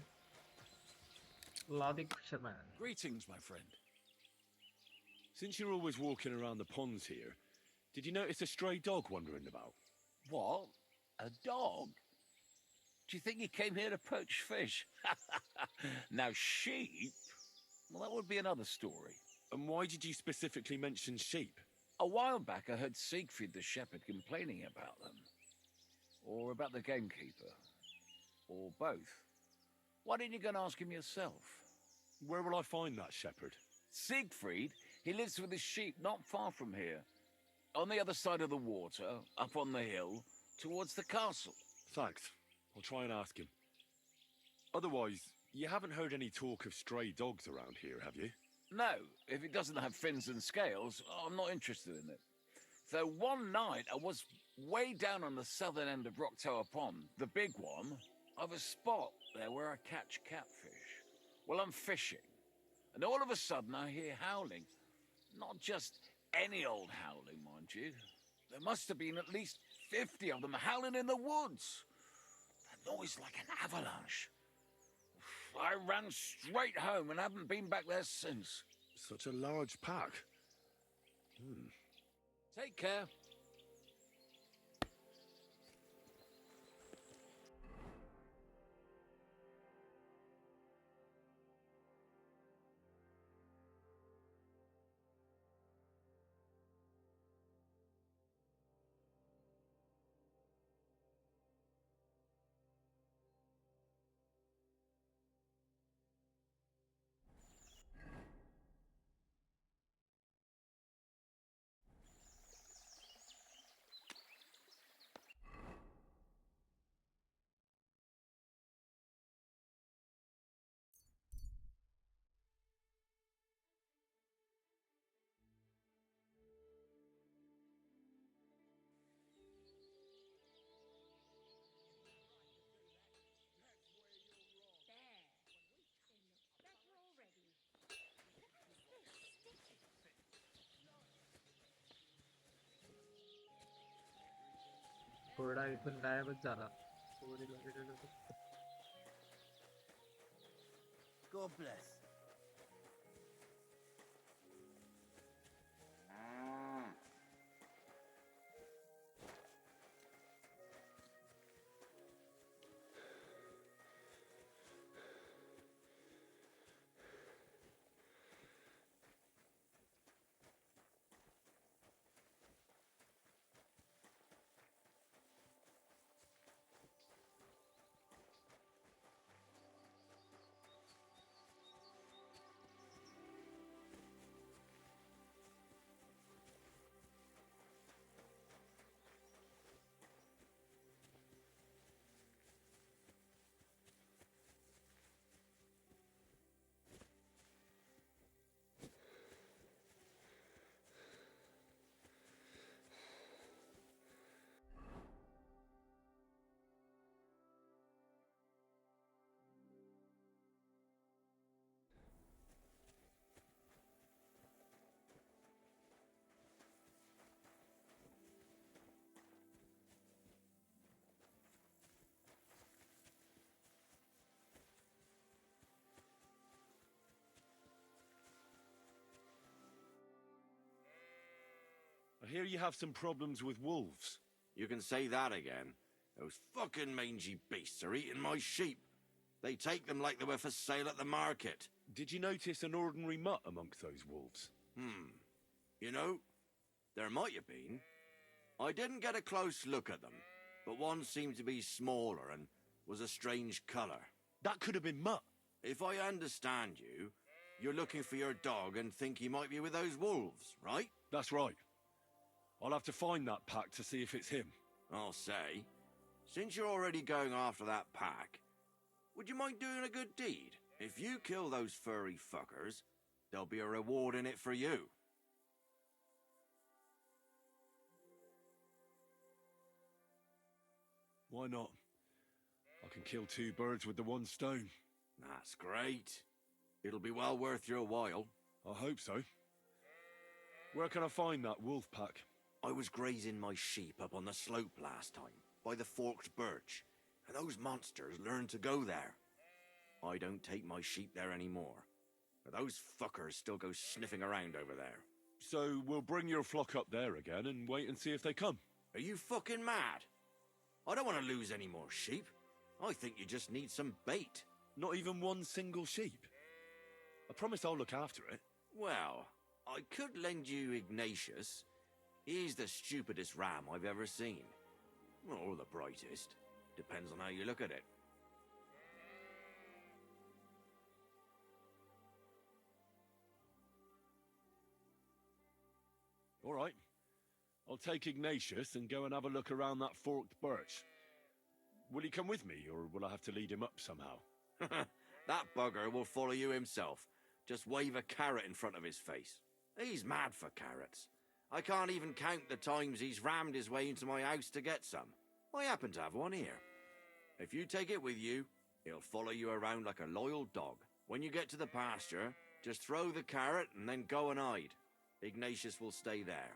Logic fisherman. Greetings, my friend. Since you're always walking around the ponds here, did you notice a stray dog wandering about? What? A dog? Do you think he came here to poach fish? Now, sheep? Well, that would be another story. And why did you specifically mention sheep? A while back, I heard Siegfried the shepherd complaining about them. Or about the gamekeeper. Or both. Why didn't you go and ask him yourself? Where will I find that shepherd? Siegfried, he lives with his sheep not far from here. On the other side of the water, up on the hill, towards the castle. Thanks. I'll try and ask him. Otherwise, you haven't heard any talk of stray dogs around here, have you? No, if it doesn't have fins and scales, I'm not interested in it. Though one night I was way down on the southern end of Rock Tower Pond, the big one. I've a spot there where I catch catfish. Well, I'm fishing, and all of a sudden I hear howling. Not just any old howling, mind you. There must have been at least 50 of them howling in the woods. A noise like an avalanche. I ran straight home and haven't been back there since. Such a large pack. Take care. घोडा इथून गायबच झाला. चोरीला गेलेला तो. God bless. I hear you have some problems with wolves. You can say that again. Those fucking mangy beasts are eating my sheep. They take them like they were for sale at the market. Did you notice an ordinary mutt amongst those wolves? You know, there might have been. I didn't get a close look at them, but one seemed to be smaller and was a strange colour. That could have been Mutt. If I understand you, you're looking for your dog and think he might be with those wolves, right? That's right. I'll have to find that pack to see if it's him. I'll say, since you're already going after that pack, would you mind doing a good deed? If you kill those furry fuckers, there'll be a reward in it for you. Why not? I can kill 2 birds with the one stone. That's great. It'll be well worth your while. I hope so. Where can I find that wolf pack? I was grazing my sheep up on the slope last time, by the forked birch, and those monsters learned to go there. I don't take my sheep there anymore, but those fuckers still go sniffing around over there. So we'll bring your flock up there again and wait and see if they come. Are you fucking mad? I don't want to lose any more sheep. I think you just need some bait. Not even one single sheep? I promise I'll look after it. Well, I could lend you Ignatius. He's the stupidest ram I've ever seen. Or the brightest. Depends on how you look at it. All right. I'll take Ignatius and go and have a look around that forked birch. Will he come with me, or will I have to lead him up somehow? That bugger will follow you himself. Just wave a carrot in front of his face. He's mad for carrots. I can't even count the times he's rammed his way into my house to get some. I happen to have one here. If you take it with you, he'll follow you around like a loyal dog. When you get to the pasture, just throw the carrot and then go and hide. Ignatius will stay there.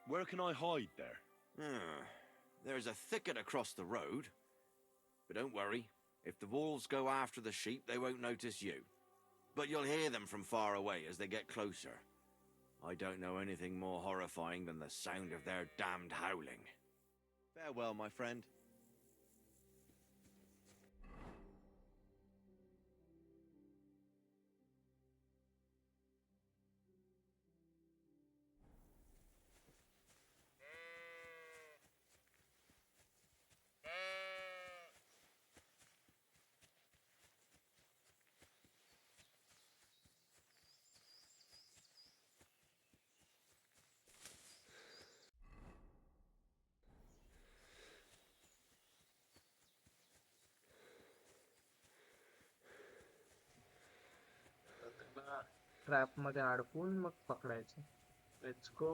Where can I hide there? There's a thicket across the road. But don't worry, if the wolves go after the sheep, they won't notice you. But you'll hear them from far away as they get closer. I don't know anything more horrifying than the sound of their damned howling. Farewell, my friend. Trap मध्ये अडकून मग पकडायचं. Let's go.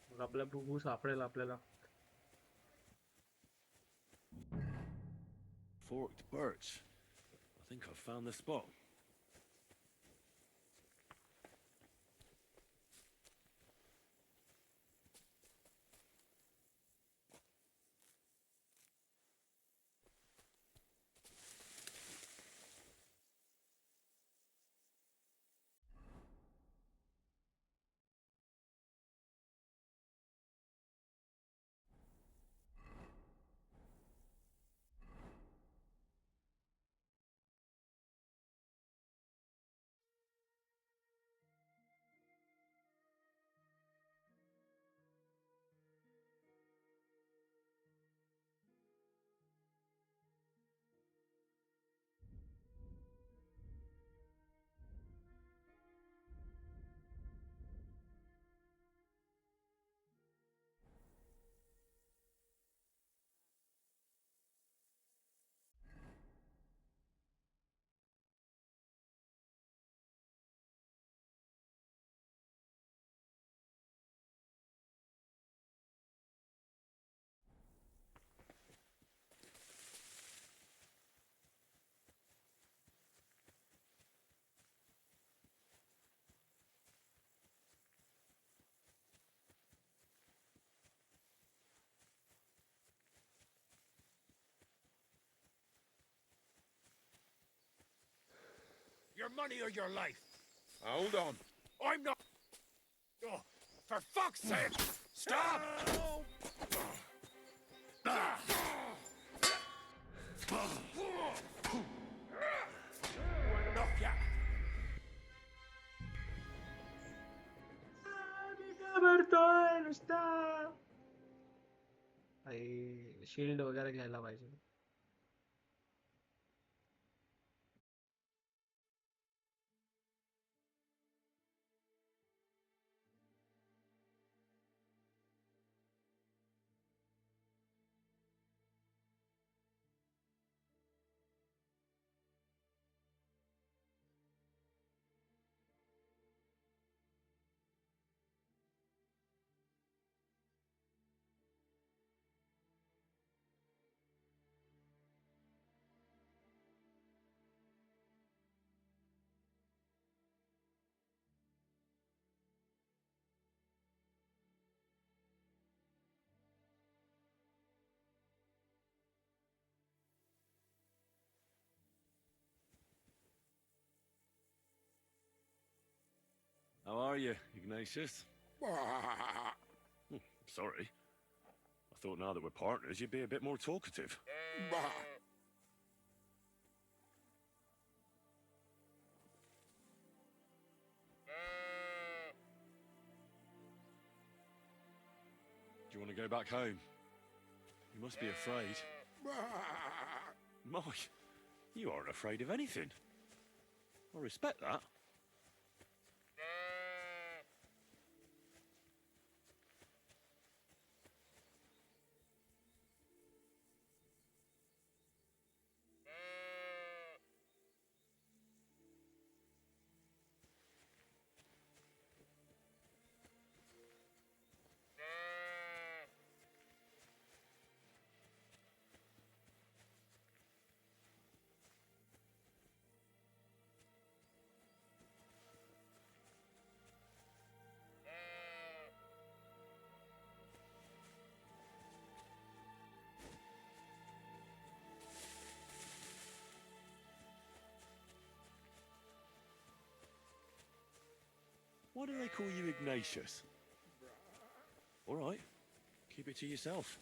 मग आपला बुबू सापडेल आपल्याला. Forked birch. I think I've found the spot. your money or your life. Hold on. I'm not... Oh, for fuck's sake! Stop! Knock ya! घाबरतोय नुसता. Shield वगैरे घ्यायला पाहिजे. How are you, Ignatius? Sorry. I thought now that we're partners, you'd be a bit more talkative. Do you want to go back home? You must be afraid. Mike, you aren't afraid of anything. I respect that. Why do they call you Ignatius? All right, keep it to yourself.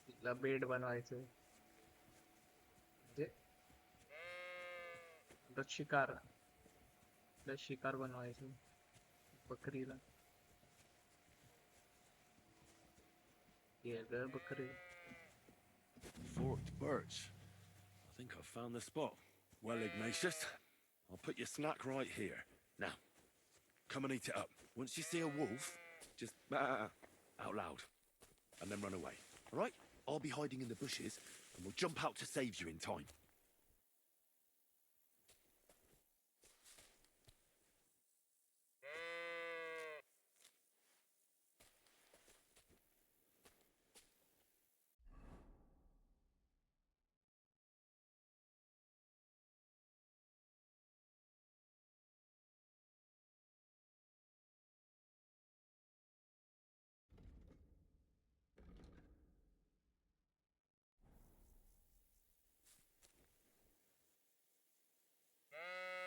तिला bed बनवायचं. म्हणजे आता शिकार बनवायचं बकरीला. ये ग बकरी. Forked birch. I think I've found the spot. Well, Ignatius, I'll put your snack right here. Now, come and eat it up. Once you see a wolf, just out loud, and then run away. All right? I'll be hiding in the bushes, and we'll jump out to save you in time.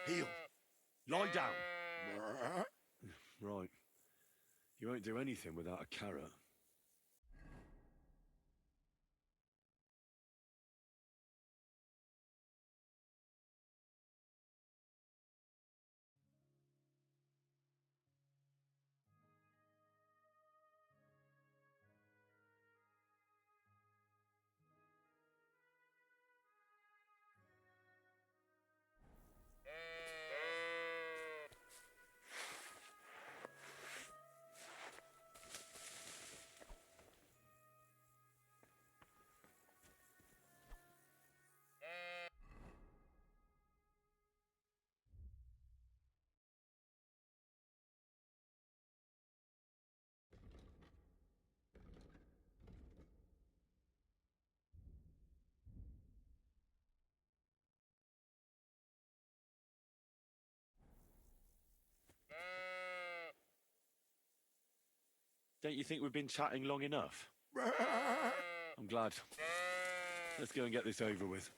Heel. Lie down. Right. You won't do anything without a carrot. Don't you think we've been chatting long enough? I'm glad. Let's go and get this over with.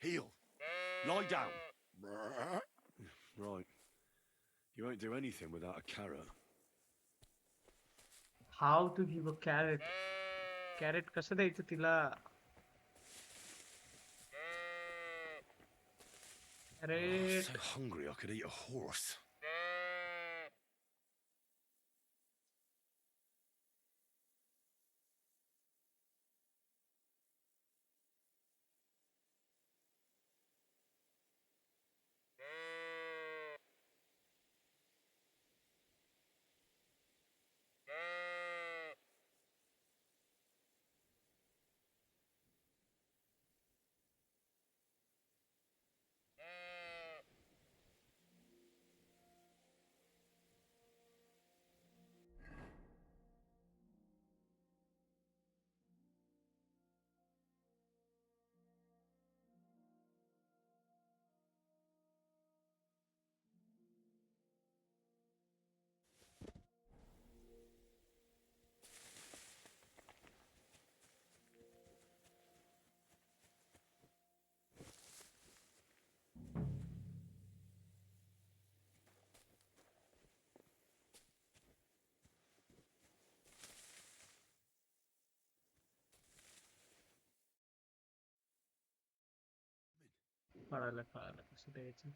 Heel. Lie down. Right. You won't do anything without a carrot. How to give a carrot? Carrot कसं द्यायचं तिला? Oh, Carrot. so hungry I could eat a horse. कळालं कळालं कसं द्यायचं.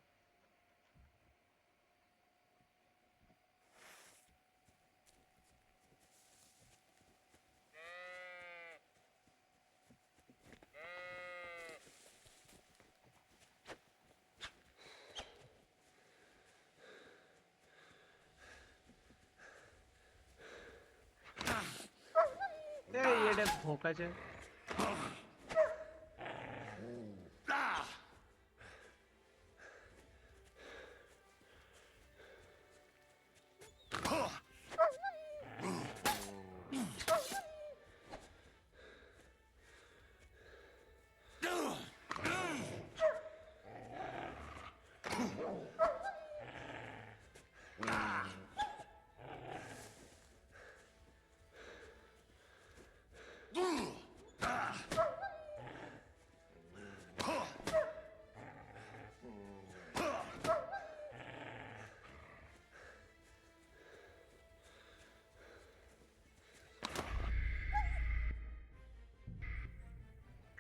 ते येड्यात भोकाचे.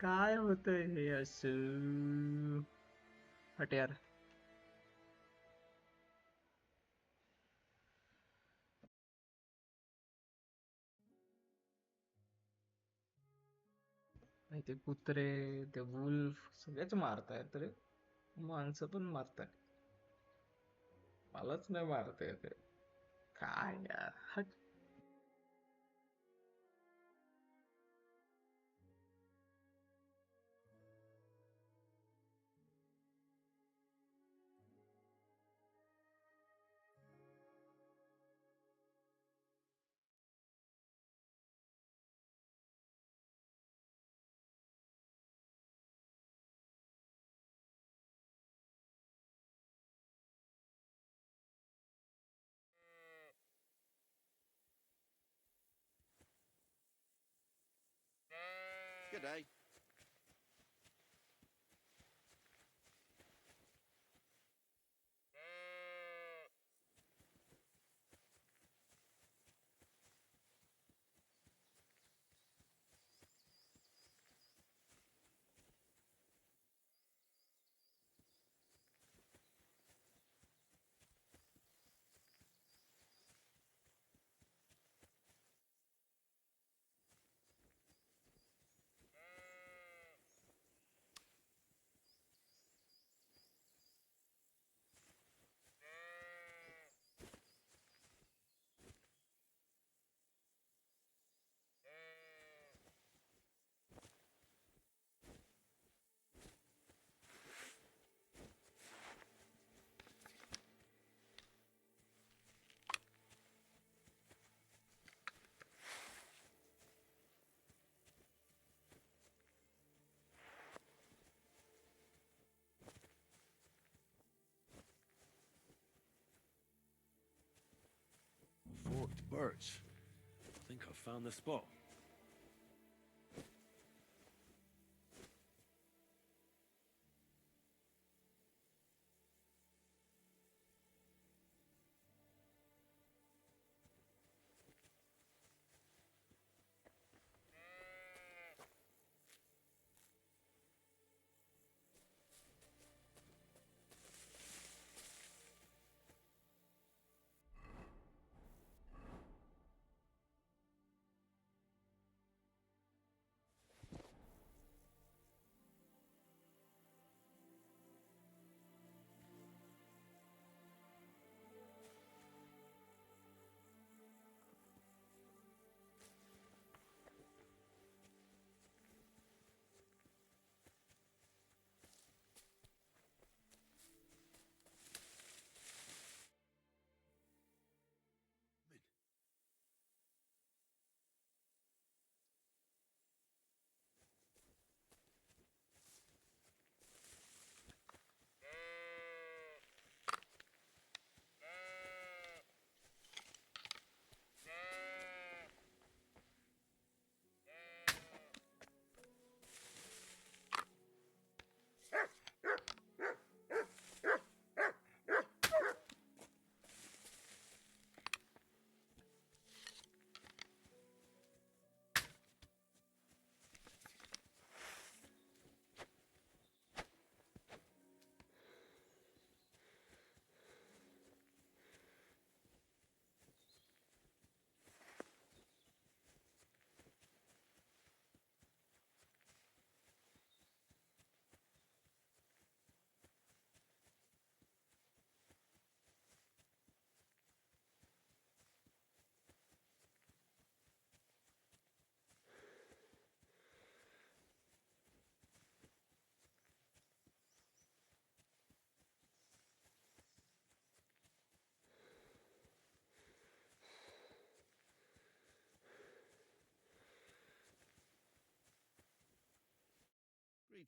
काय होतंय हे असं? हट यार. नाही ते कुत्रे, ते वुल्फ सगळेच मारतायत रे. माणसं पण मारताय. मलाच नाही मारता येत आहे. काय यार हट. Good day. Forked birch. I think I've found the spot.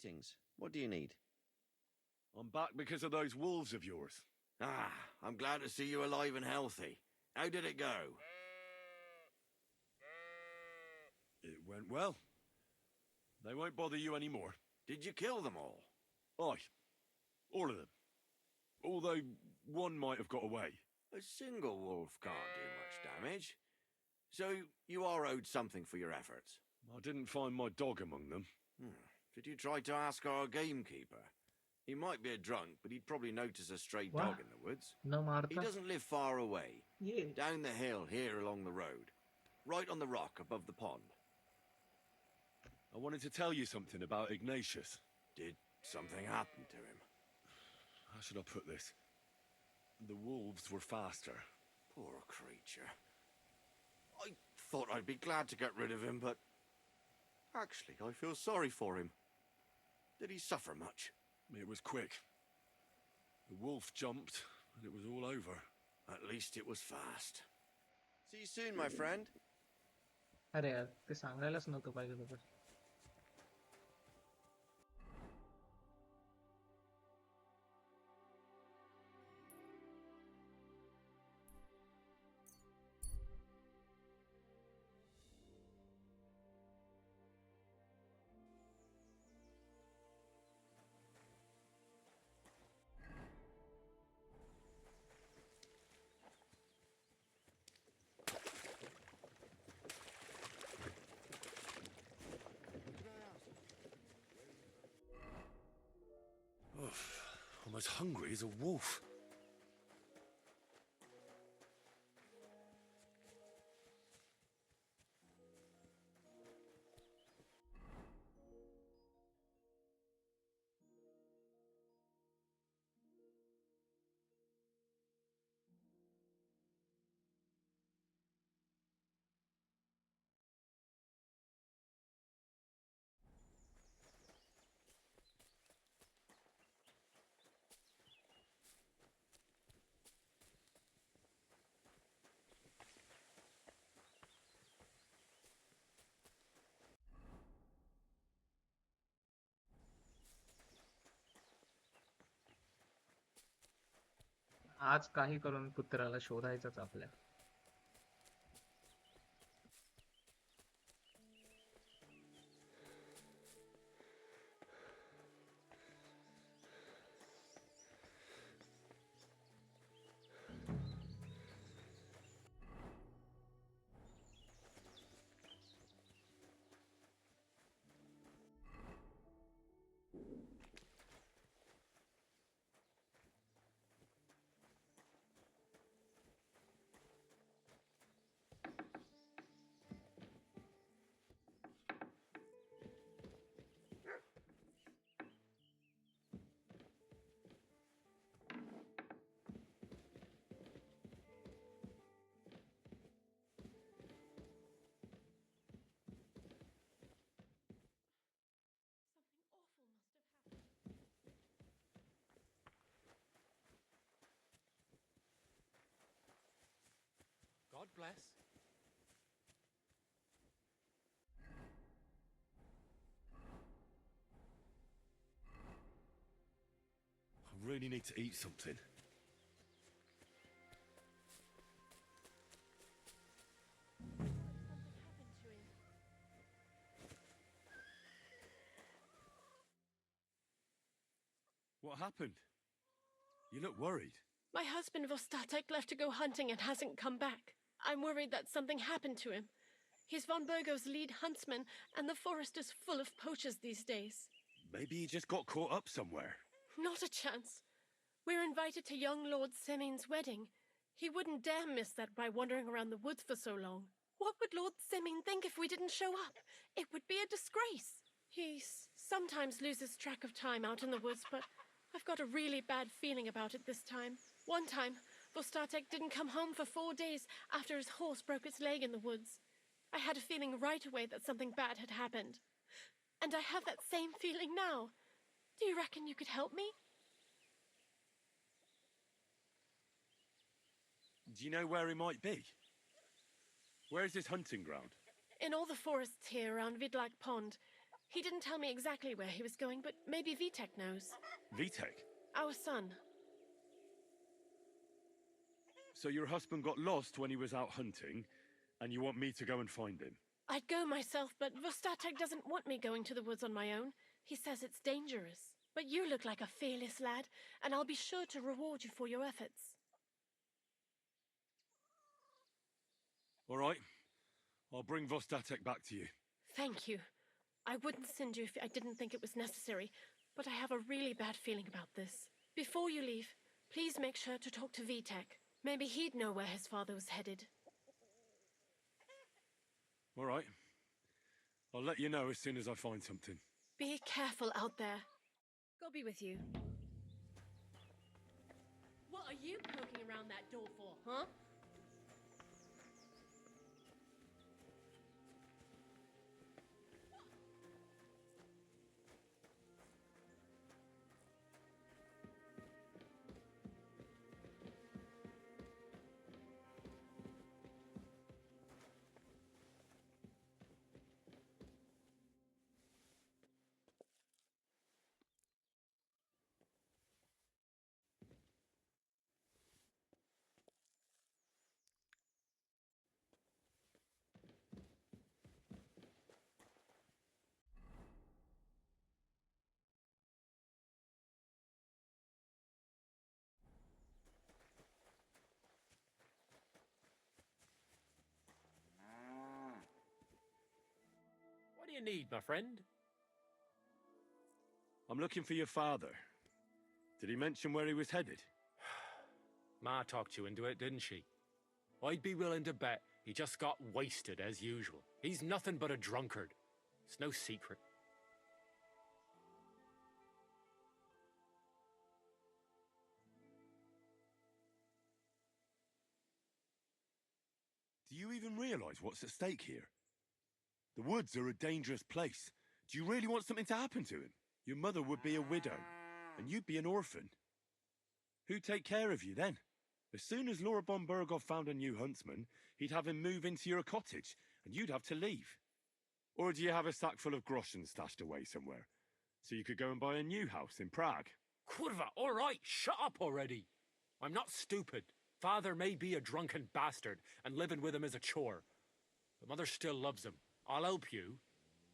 Greetings. What do you need? I'm back because of those wolves of yours. Ah, I'm glad to see you alive and healthy. How did it go? It went well. They won't bother you anymore. Did you kill them all? Aye. All of them. Although one might have got away. A single wolf can't do much damage. So you are owed something for your efforts. I didn't find my dog among them. Did you try to ask our gamekeeper? He might be a drunk, but he'd probably notice a stray What? dog in the woods. No, Martha. He doesn't live far away. Yeah. Down the hill here along the road. Right on the rock above the pond. I wanted to tell you something about Ignatius. Did something happen to him? How should I put this? The wolves were faster. Poor creature. I thought I'd be glad to get rid of him, but... Actually, I feel sorry for him. Did he suffer much? It was quick. The wolf jumped, and it was all over. At least it was fast. See you soon, my friend. अरे यार ते सांगायलाच नव्हतं पाहिजे होतं. I'm as hungry as a wolf. आज काही करून पुत्राला शोधायचंच आपल्या. God bless. I really need to eat something. What happened? You look worried. My husband Vostatek left to go hunting and hasn't come back. I'm worried that something happened to him. He's von Burgo's lead huntsman, and the forest is full of poachers these days. Maybe he just got caught up somewhere. Not a chance. We're invited to young Lord Semin's wedding. He wouldn't dare miss that by wandering around the woods for so long. What would Lord Semin think if we didn't show up? It would be a disgrace. He sometimes loses track of time out in the woods, but I've got a really bad feeling about it this time. One time, Vostatek didn't come home for 4 days after his horse broke its leg in the woods. I had a feeling right away that something bad had happened. And I have that same feeling now. Do you reckon you could help me? Do you know where he might be? Where is his hunting ground? In all the forests here around Vidlak Pond. He didn't tell me exactly where he was going, but maybe Vitek knows. Vitek? Our son. So your husband got lost when he was out hunting, and you want me to go and find him? I'd go myself, but Vostatek doesn't want me going to the woods on my own. He says it's dangerous. But you look like a fearless lad, and I'll be sure to reward you for your efforts. All right. I'll bring Vostatek back to you. Thank you. I wouldn't send you if I didn't think it was necessary, but I have a really bad feeling about this. Before you leave, please make sure to talk to Vitek. Maybe he'd know where his father was headed. All right. I'll let you know as soon as I find something. Be careful out there. God be with you. What are you poking around that door for, huh? What do you need, my friend? I'm looking for your father. Did he mention where he was headed? Ma talked you into it, didn't she? I'd be willing to bet he just got wasted as usual. He's nothing but a drunkard. It's no secret. Do you even realize what's at stake here? The woods are a dangerous place. Do you really want something to happen to him? Your mother would be a widow, and you'd be an orphan. Who'd take care of you then? As soon as Laura von Burgov found a new huntsman, he'd have him move into your cottage, and you'd have to leave. Or do you have a sack full of groschen stashed away somewhere, so you could go and buy a new house in Prague? Kurva, all right, shut up already. I'm not stupid. Father may be a drunken bastard, and living with him is a chore. But Mother still loves him. I'll help you,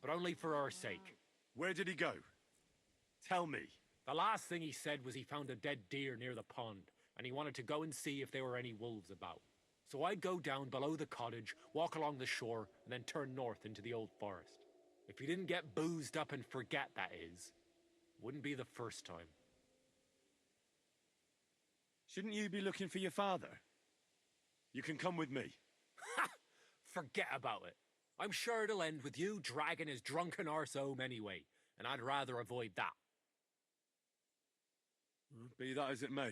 but only for our sake. Where did he go? Tell me. The last thing he said was he found a dead deer near the pond, and he wanted to go and see if there were any wolves about. So I'd go down below the cottage, walk along the shore, and then turn north into the old forest. If he didn't get boozed up and forget, that is, wouldn't be the first time. Shouldn't you be looking for your father? You can come with me. Ha! Forget about it. I'm sure it'll end with you dragging his drunken arse home anyway, and I'd rather avoid that. Be that as it may,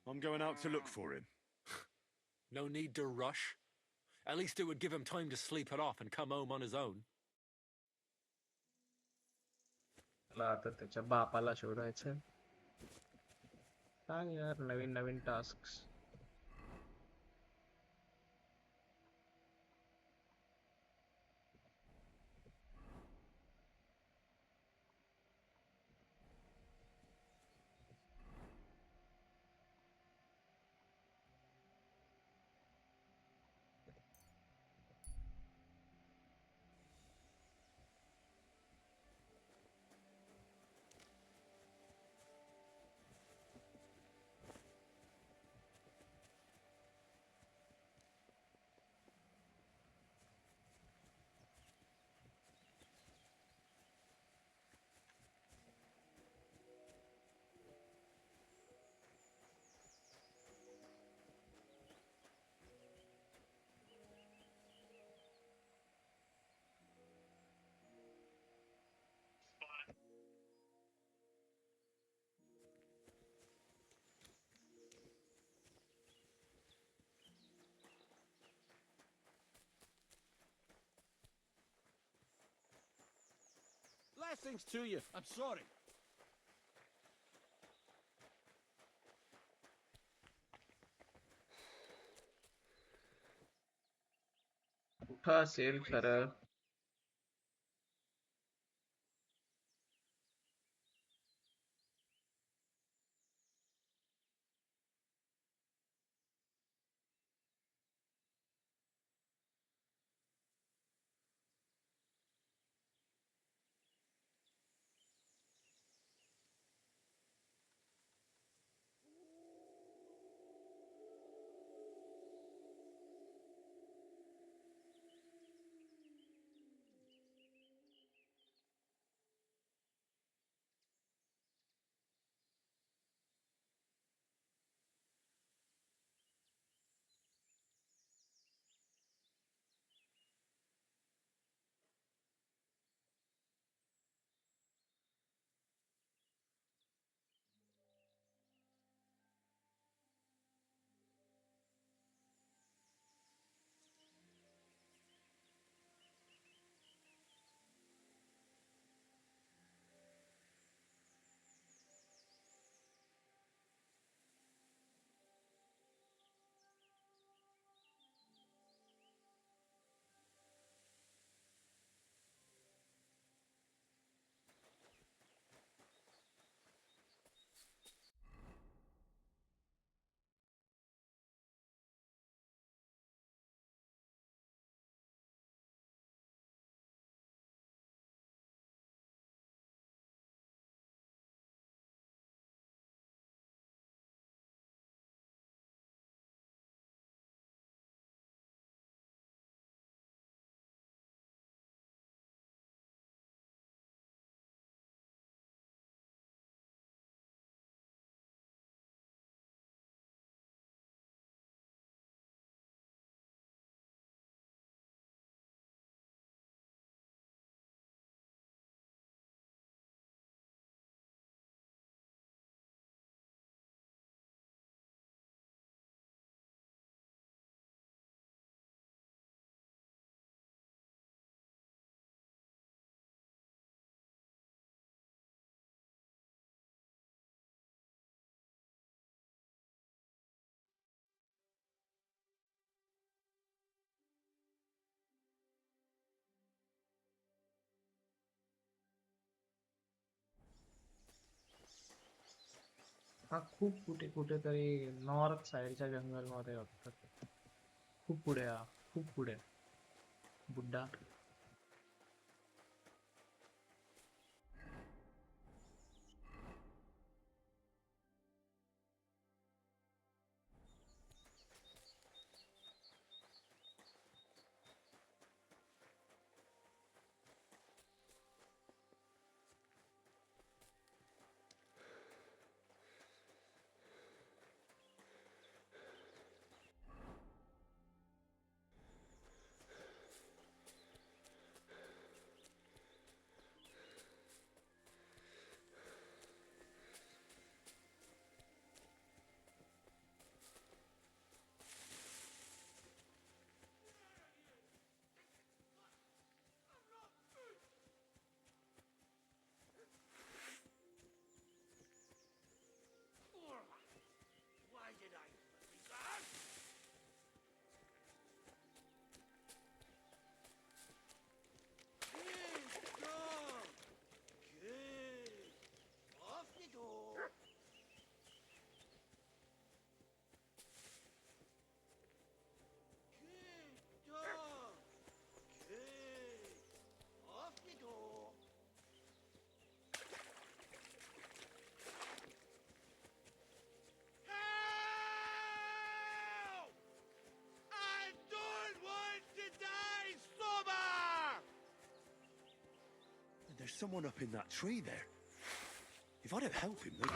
I'm going out to look for him. No need to rush. At least it would give him time to sleep it off and come home on his own. मला आता त्याच्या बापाला शोधायचं. सांग यार नवीन नवीन tasks. Blessings to you. I'm sorry. कुठं असेल खरं? हा खूप कुठेतरी नॉर्थ साईडच्या जंगलमध्ये होता ते. खूप पुढे हा, खूप पुढे. बुड्ढा. Why did I forget? Good dog. Good. Off you go. Good dog. Good. Off you go. Help! I don't want to die sober! There's someone up in that tree there. If I don't help him, they...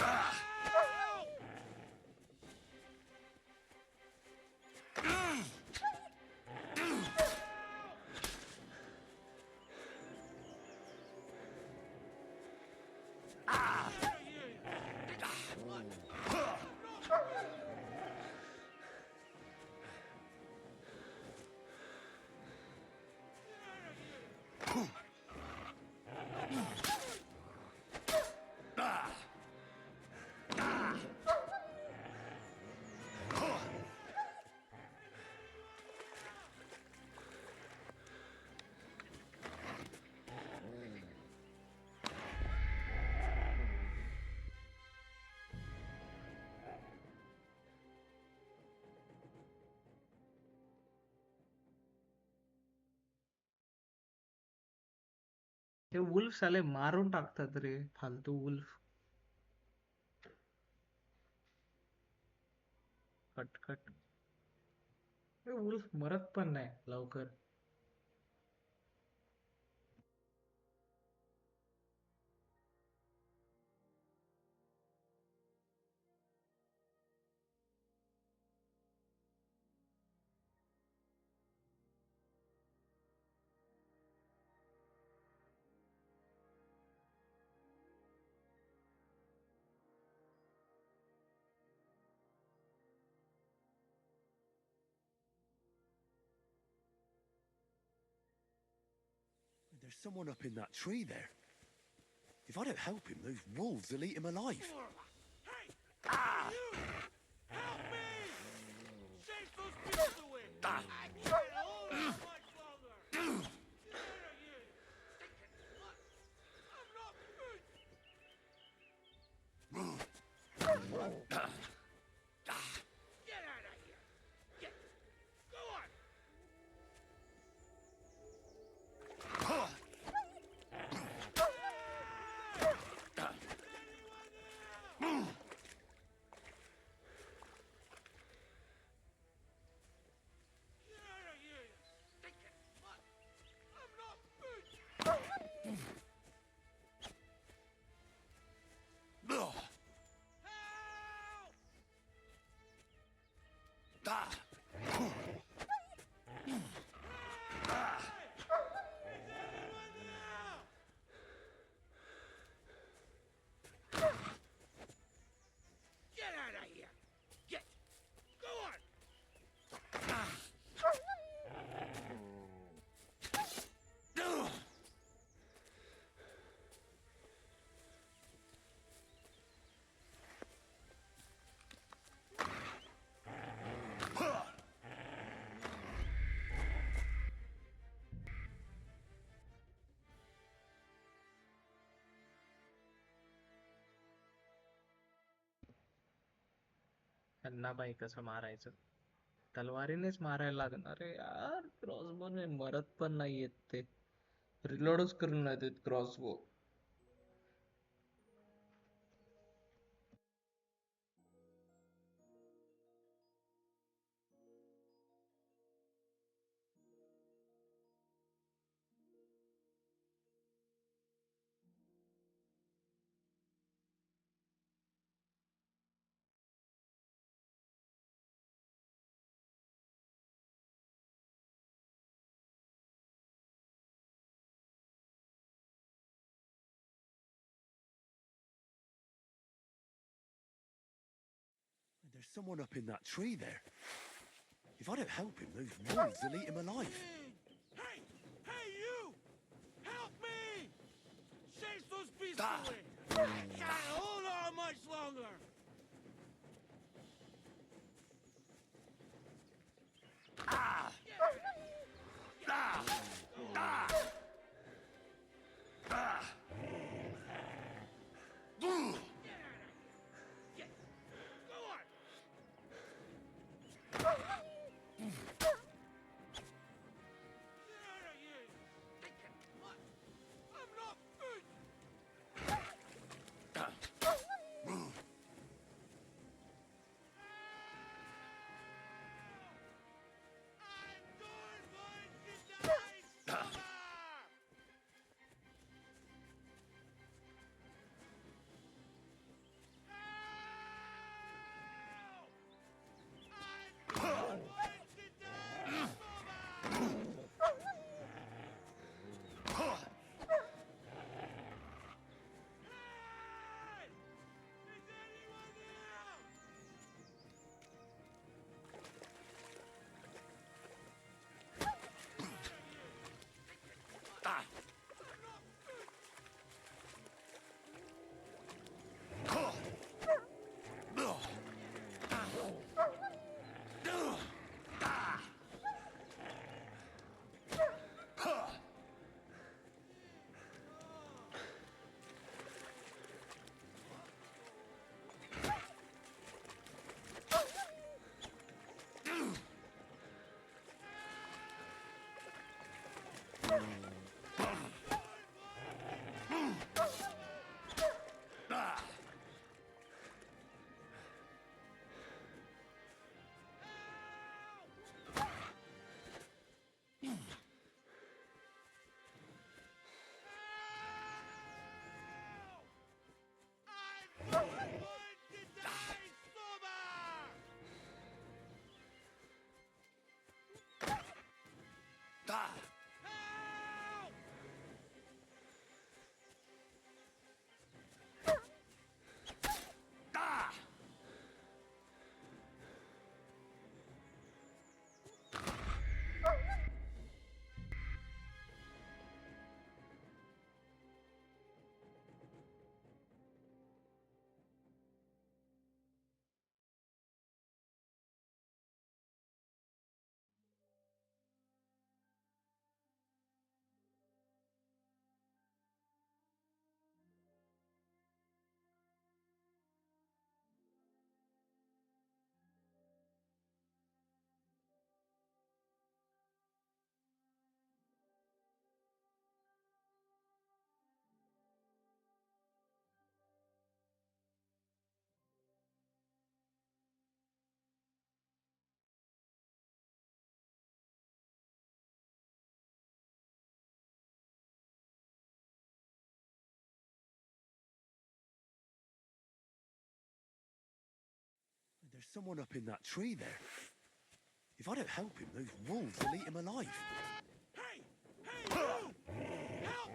ते wolf साले मारून टाकतात रे फालतू wolf. कटकट. ते wolf मरत पण नाही लवकर. There's someone up in that tree there. If I don't help him, those wolves will eat him alive. Hey! You! Help me! Chase those beasts away! I can't hold it much longer! Get out of here! Stinking slut! I'm not good! Get out of here! Get! Go on! Get out of here, you stinking slut! I'm not good! Help! Get out of here! Get! Go on! त्यांना by कसं मारायचं. तलवारीनेच मारायला लागणार आहे यार. क्रॉसबोने मरत पण नाही येत ते. रिलोडच करून नाही देत crossbow. There's someone up in that tree there. If I don't help him, those wolves will eat him alive. Hey! Hey, you! Help me! Chase those beasts away! Can't hold on much longer! Ah! Ah! Ah! Ah! Ugh! There's someone up in that tree there. If I don't help him, those wolves will eat him alive. Hey! Hey, you! Help!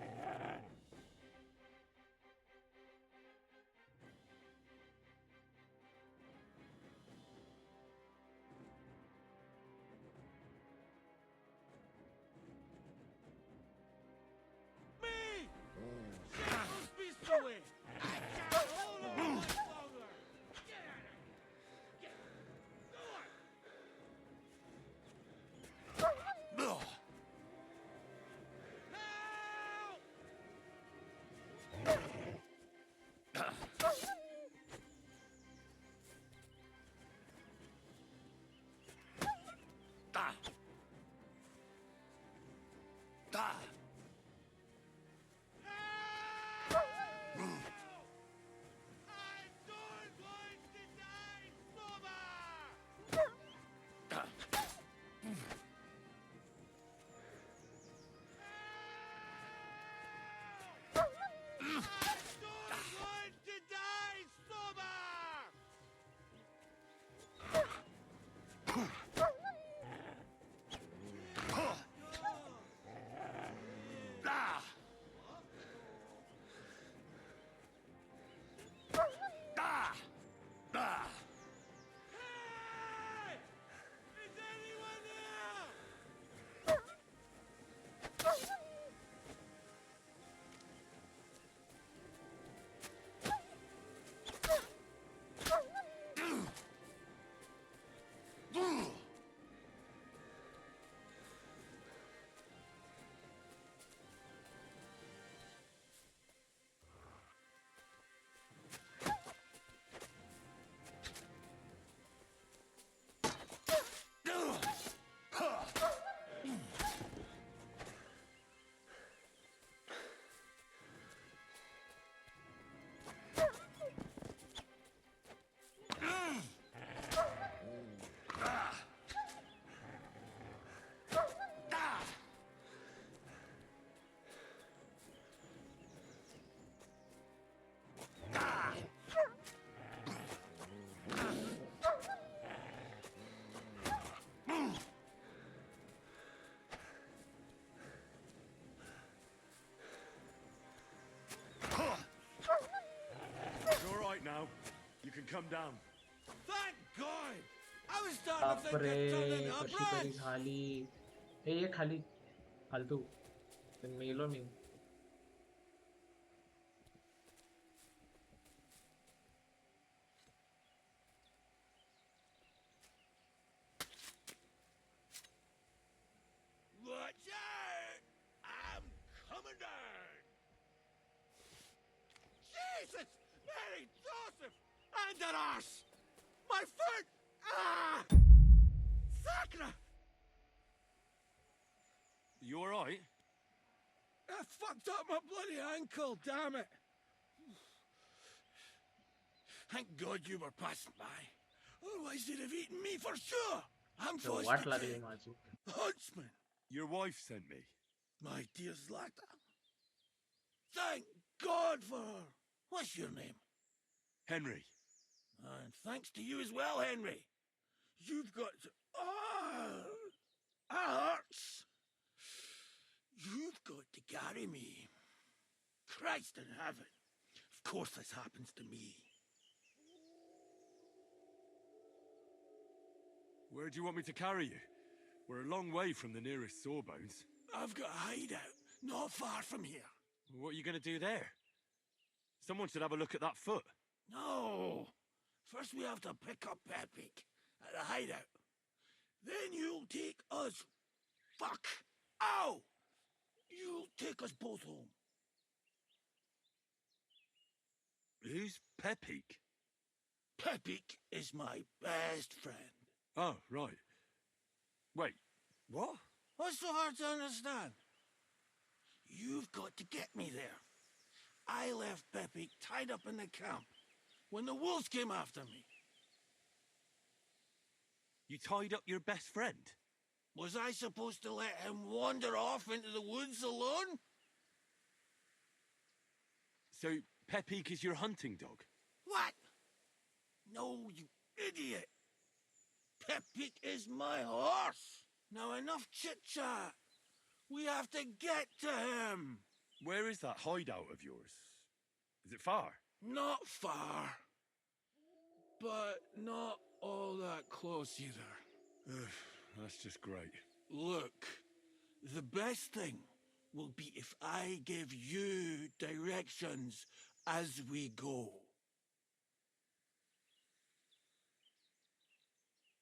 Me! Chase those beasts away! Can't hold on much longer! Get out of here! Get! Go on! can come down. Thank God! I was starting to think बापरे, I'd turned into a कशी तरी branch. झाली. हे ये खाली फालतू. ते मेलो मी. Watch out! I'm coming down! Jesus! Mary Joseph! And an arse! My foot! Ah! Sacra! You alright? I fucked up my bloody ankle, damn it! Thank God you were passing by. Otherwise they'd have eaten me for sure! I'm forced watt to लागली take माझी. huntsman! Your wife sent me. My dear Zlata. Thank God for her. What's your name? Henry. And thanks to you as well, Henry. You've got to... hurts. You've got to carry me. Christ in heaven. Of course this happens to me. Where do you want me to carry you? We're a long way from the nearest sawbones. I've got a hideout not far from here. What are you going to do there? Someone should have a look at that foot. No. First we have to pick up Pepik at the hideout. Then you'll take us... Fuck! Ow! You'll take us both home. Who's Pepik? Pepik is my best friend. Oh, right. Wait, what? What's so hard to understand? You've got to get me there. I left Pepik tied up in the camp when the wolves came after me. You tied up your best friend? Was I supposed to let him wander off into the woods alone? So, Pepik is your hunting dog? What? No, you idiot. Pepik is my horse. Now enough chit-chat. We have to get to him. Where is that hideout of yours? Is it far? Not far. But not all that close either. That's just great. Look, the best thing will be if I give you directions as we go.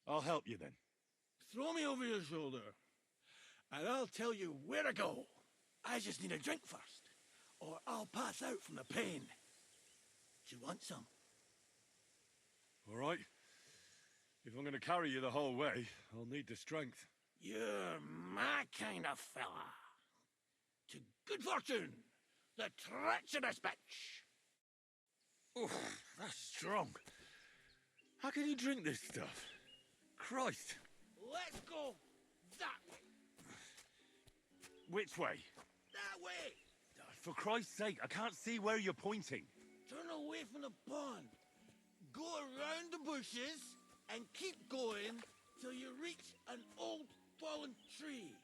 I'll help you then. Throw me over your shoulder, and I'll tell you where to go. I just need a drink first, or I'll pass out from the pain. Do you want some? All right. If I'm going to carry you the whole way, I'll need the strength. You're my kind of fella. To good fortune, the treacherous bitch. Oof, that's strong. How can you drink this stuff? Christ. Let's go that way. Which way? That way. For Christ's sake, I can't see where you're pointing. Turn away from the pond. Go around the bushes and keep going till you reach an old fallen tree.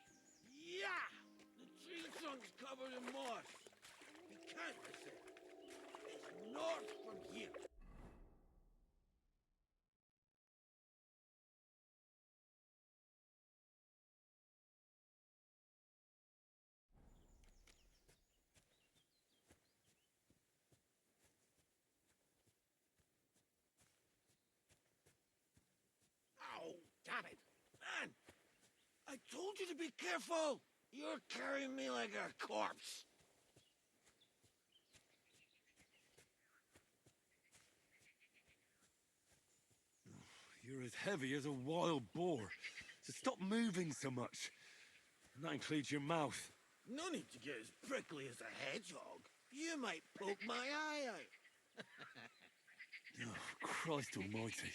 Yeah! The tree trunk's covered in moss. You can't miss it. It's north from here. Oh, damn it. Man, I told you to be careful. You're carrying me like a corpse. You're as heavy as a wild boar. So stop moving so much. And that includes your mouth. No need to get as prickly as a hedgehog. You might poke my eye out. Oh, Christ almighty.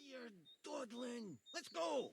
You're dawdling. Let's go.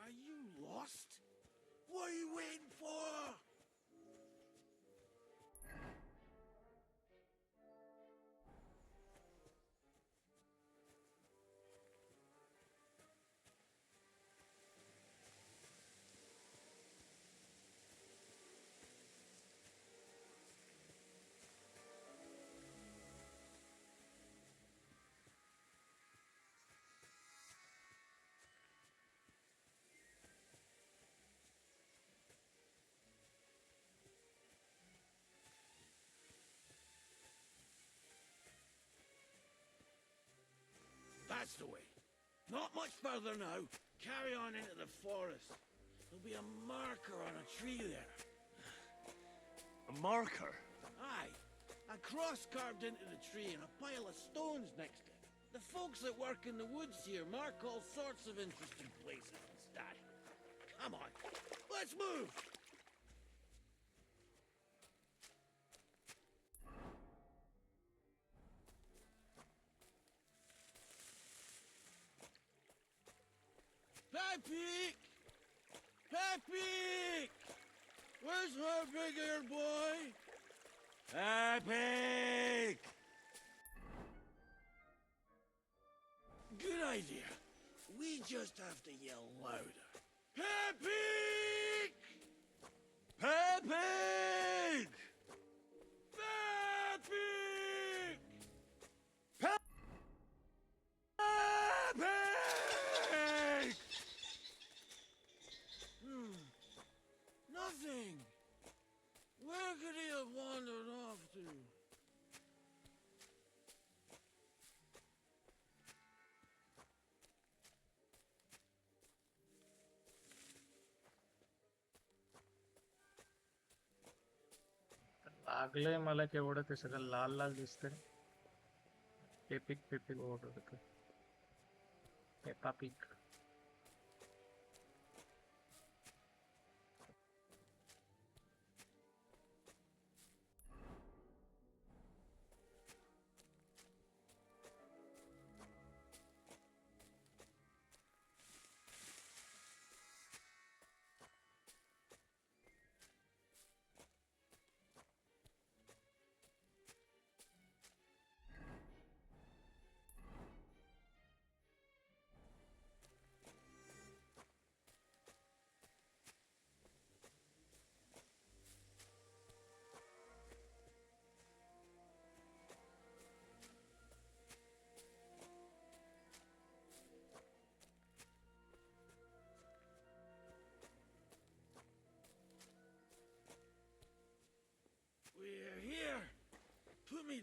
Are you lost? What are you waiting for? That's the way. Not much further now. Carry on into the forest. There'll be a marker on a tree there. A marker? Aye. A cross carved into the tree and a pile of stones next to it. The folks that work in the woods here mark all sorts of interesting places and stuff. Come on. Let's move! Pappy! Pappy! Where's her big ear boy? Pappy! Good idea. We just have to yell louder. Pappy! Pappy! Pappy! Nothing. Where could he have wandered off to? लागलंय मला केवढं ते सगळं लाल लाल दिसतंय. पेपिक पेपिक ओढ होतं. Peppa Pig.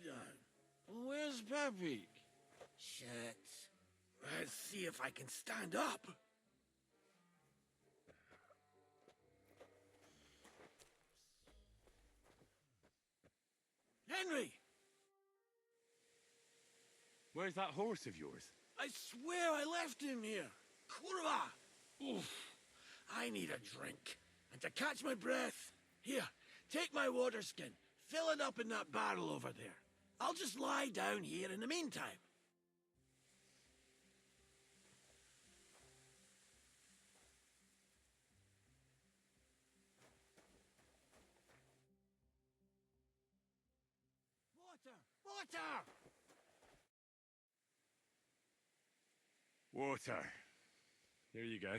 down. Where's Peppy? Shit. Let's see if I can stand up. Henry! Where's that horse of yours? I swear I left him here. Kurwa! Oof. I need a drink. And to catch my breath, here, take my water skin. Fill it up in that barrel over there. I'll just lie down here in the meantime. Water! Water! Water. Here you go.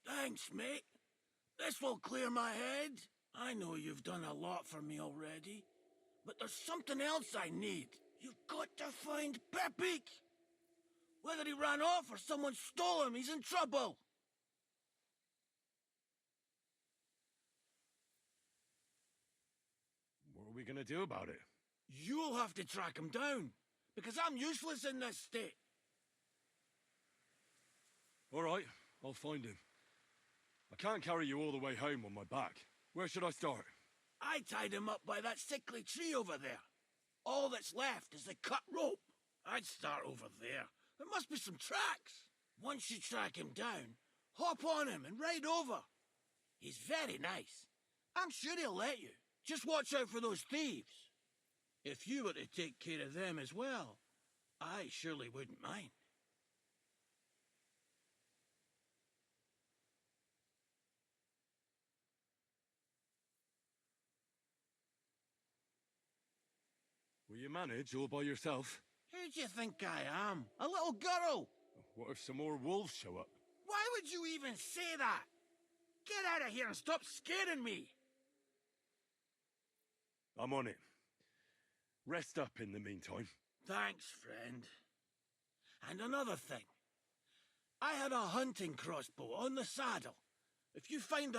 Thanks, mate. This will clear my head. I know you've done a lot for me already, but there's something else I need. You've got to find Pepik. Whether he ran off or someone stole him, he's in trouble. What are we gonna do about it? You'll have to track him down, because I'm useless in this state. All right, I'll find him. I can't carry you all the way home on my back. Where should I start? I tied him up by that sickly tree over there. All that's left is the cut rope. I'd start over there. There must be some tracks. Once you track him down, hop on him and ride over. He's very nice. I'm sure he'll let you. Just watch out for those thieves. If you were to take care of them as well, I surely wouldn't mind. Will you manage all by yourself? Who do you think I am? A little girl? What if some more wolves show up? Why would you even say that? Get out of here and stop scaring me. I'm on it. Rest up in the meantime. Thanks, friend. And another thing. I had a hunting crossbow on the saddle. If you find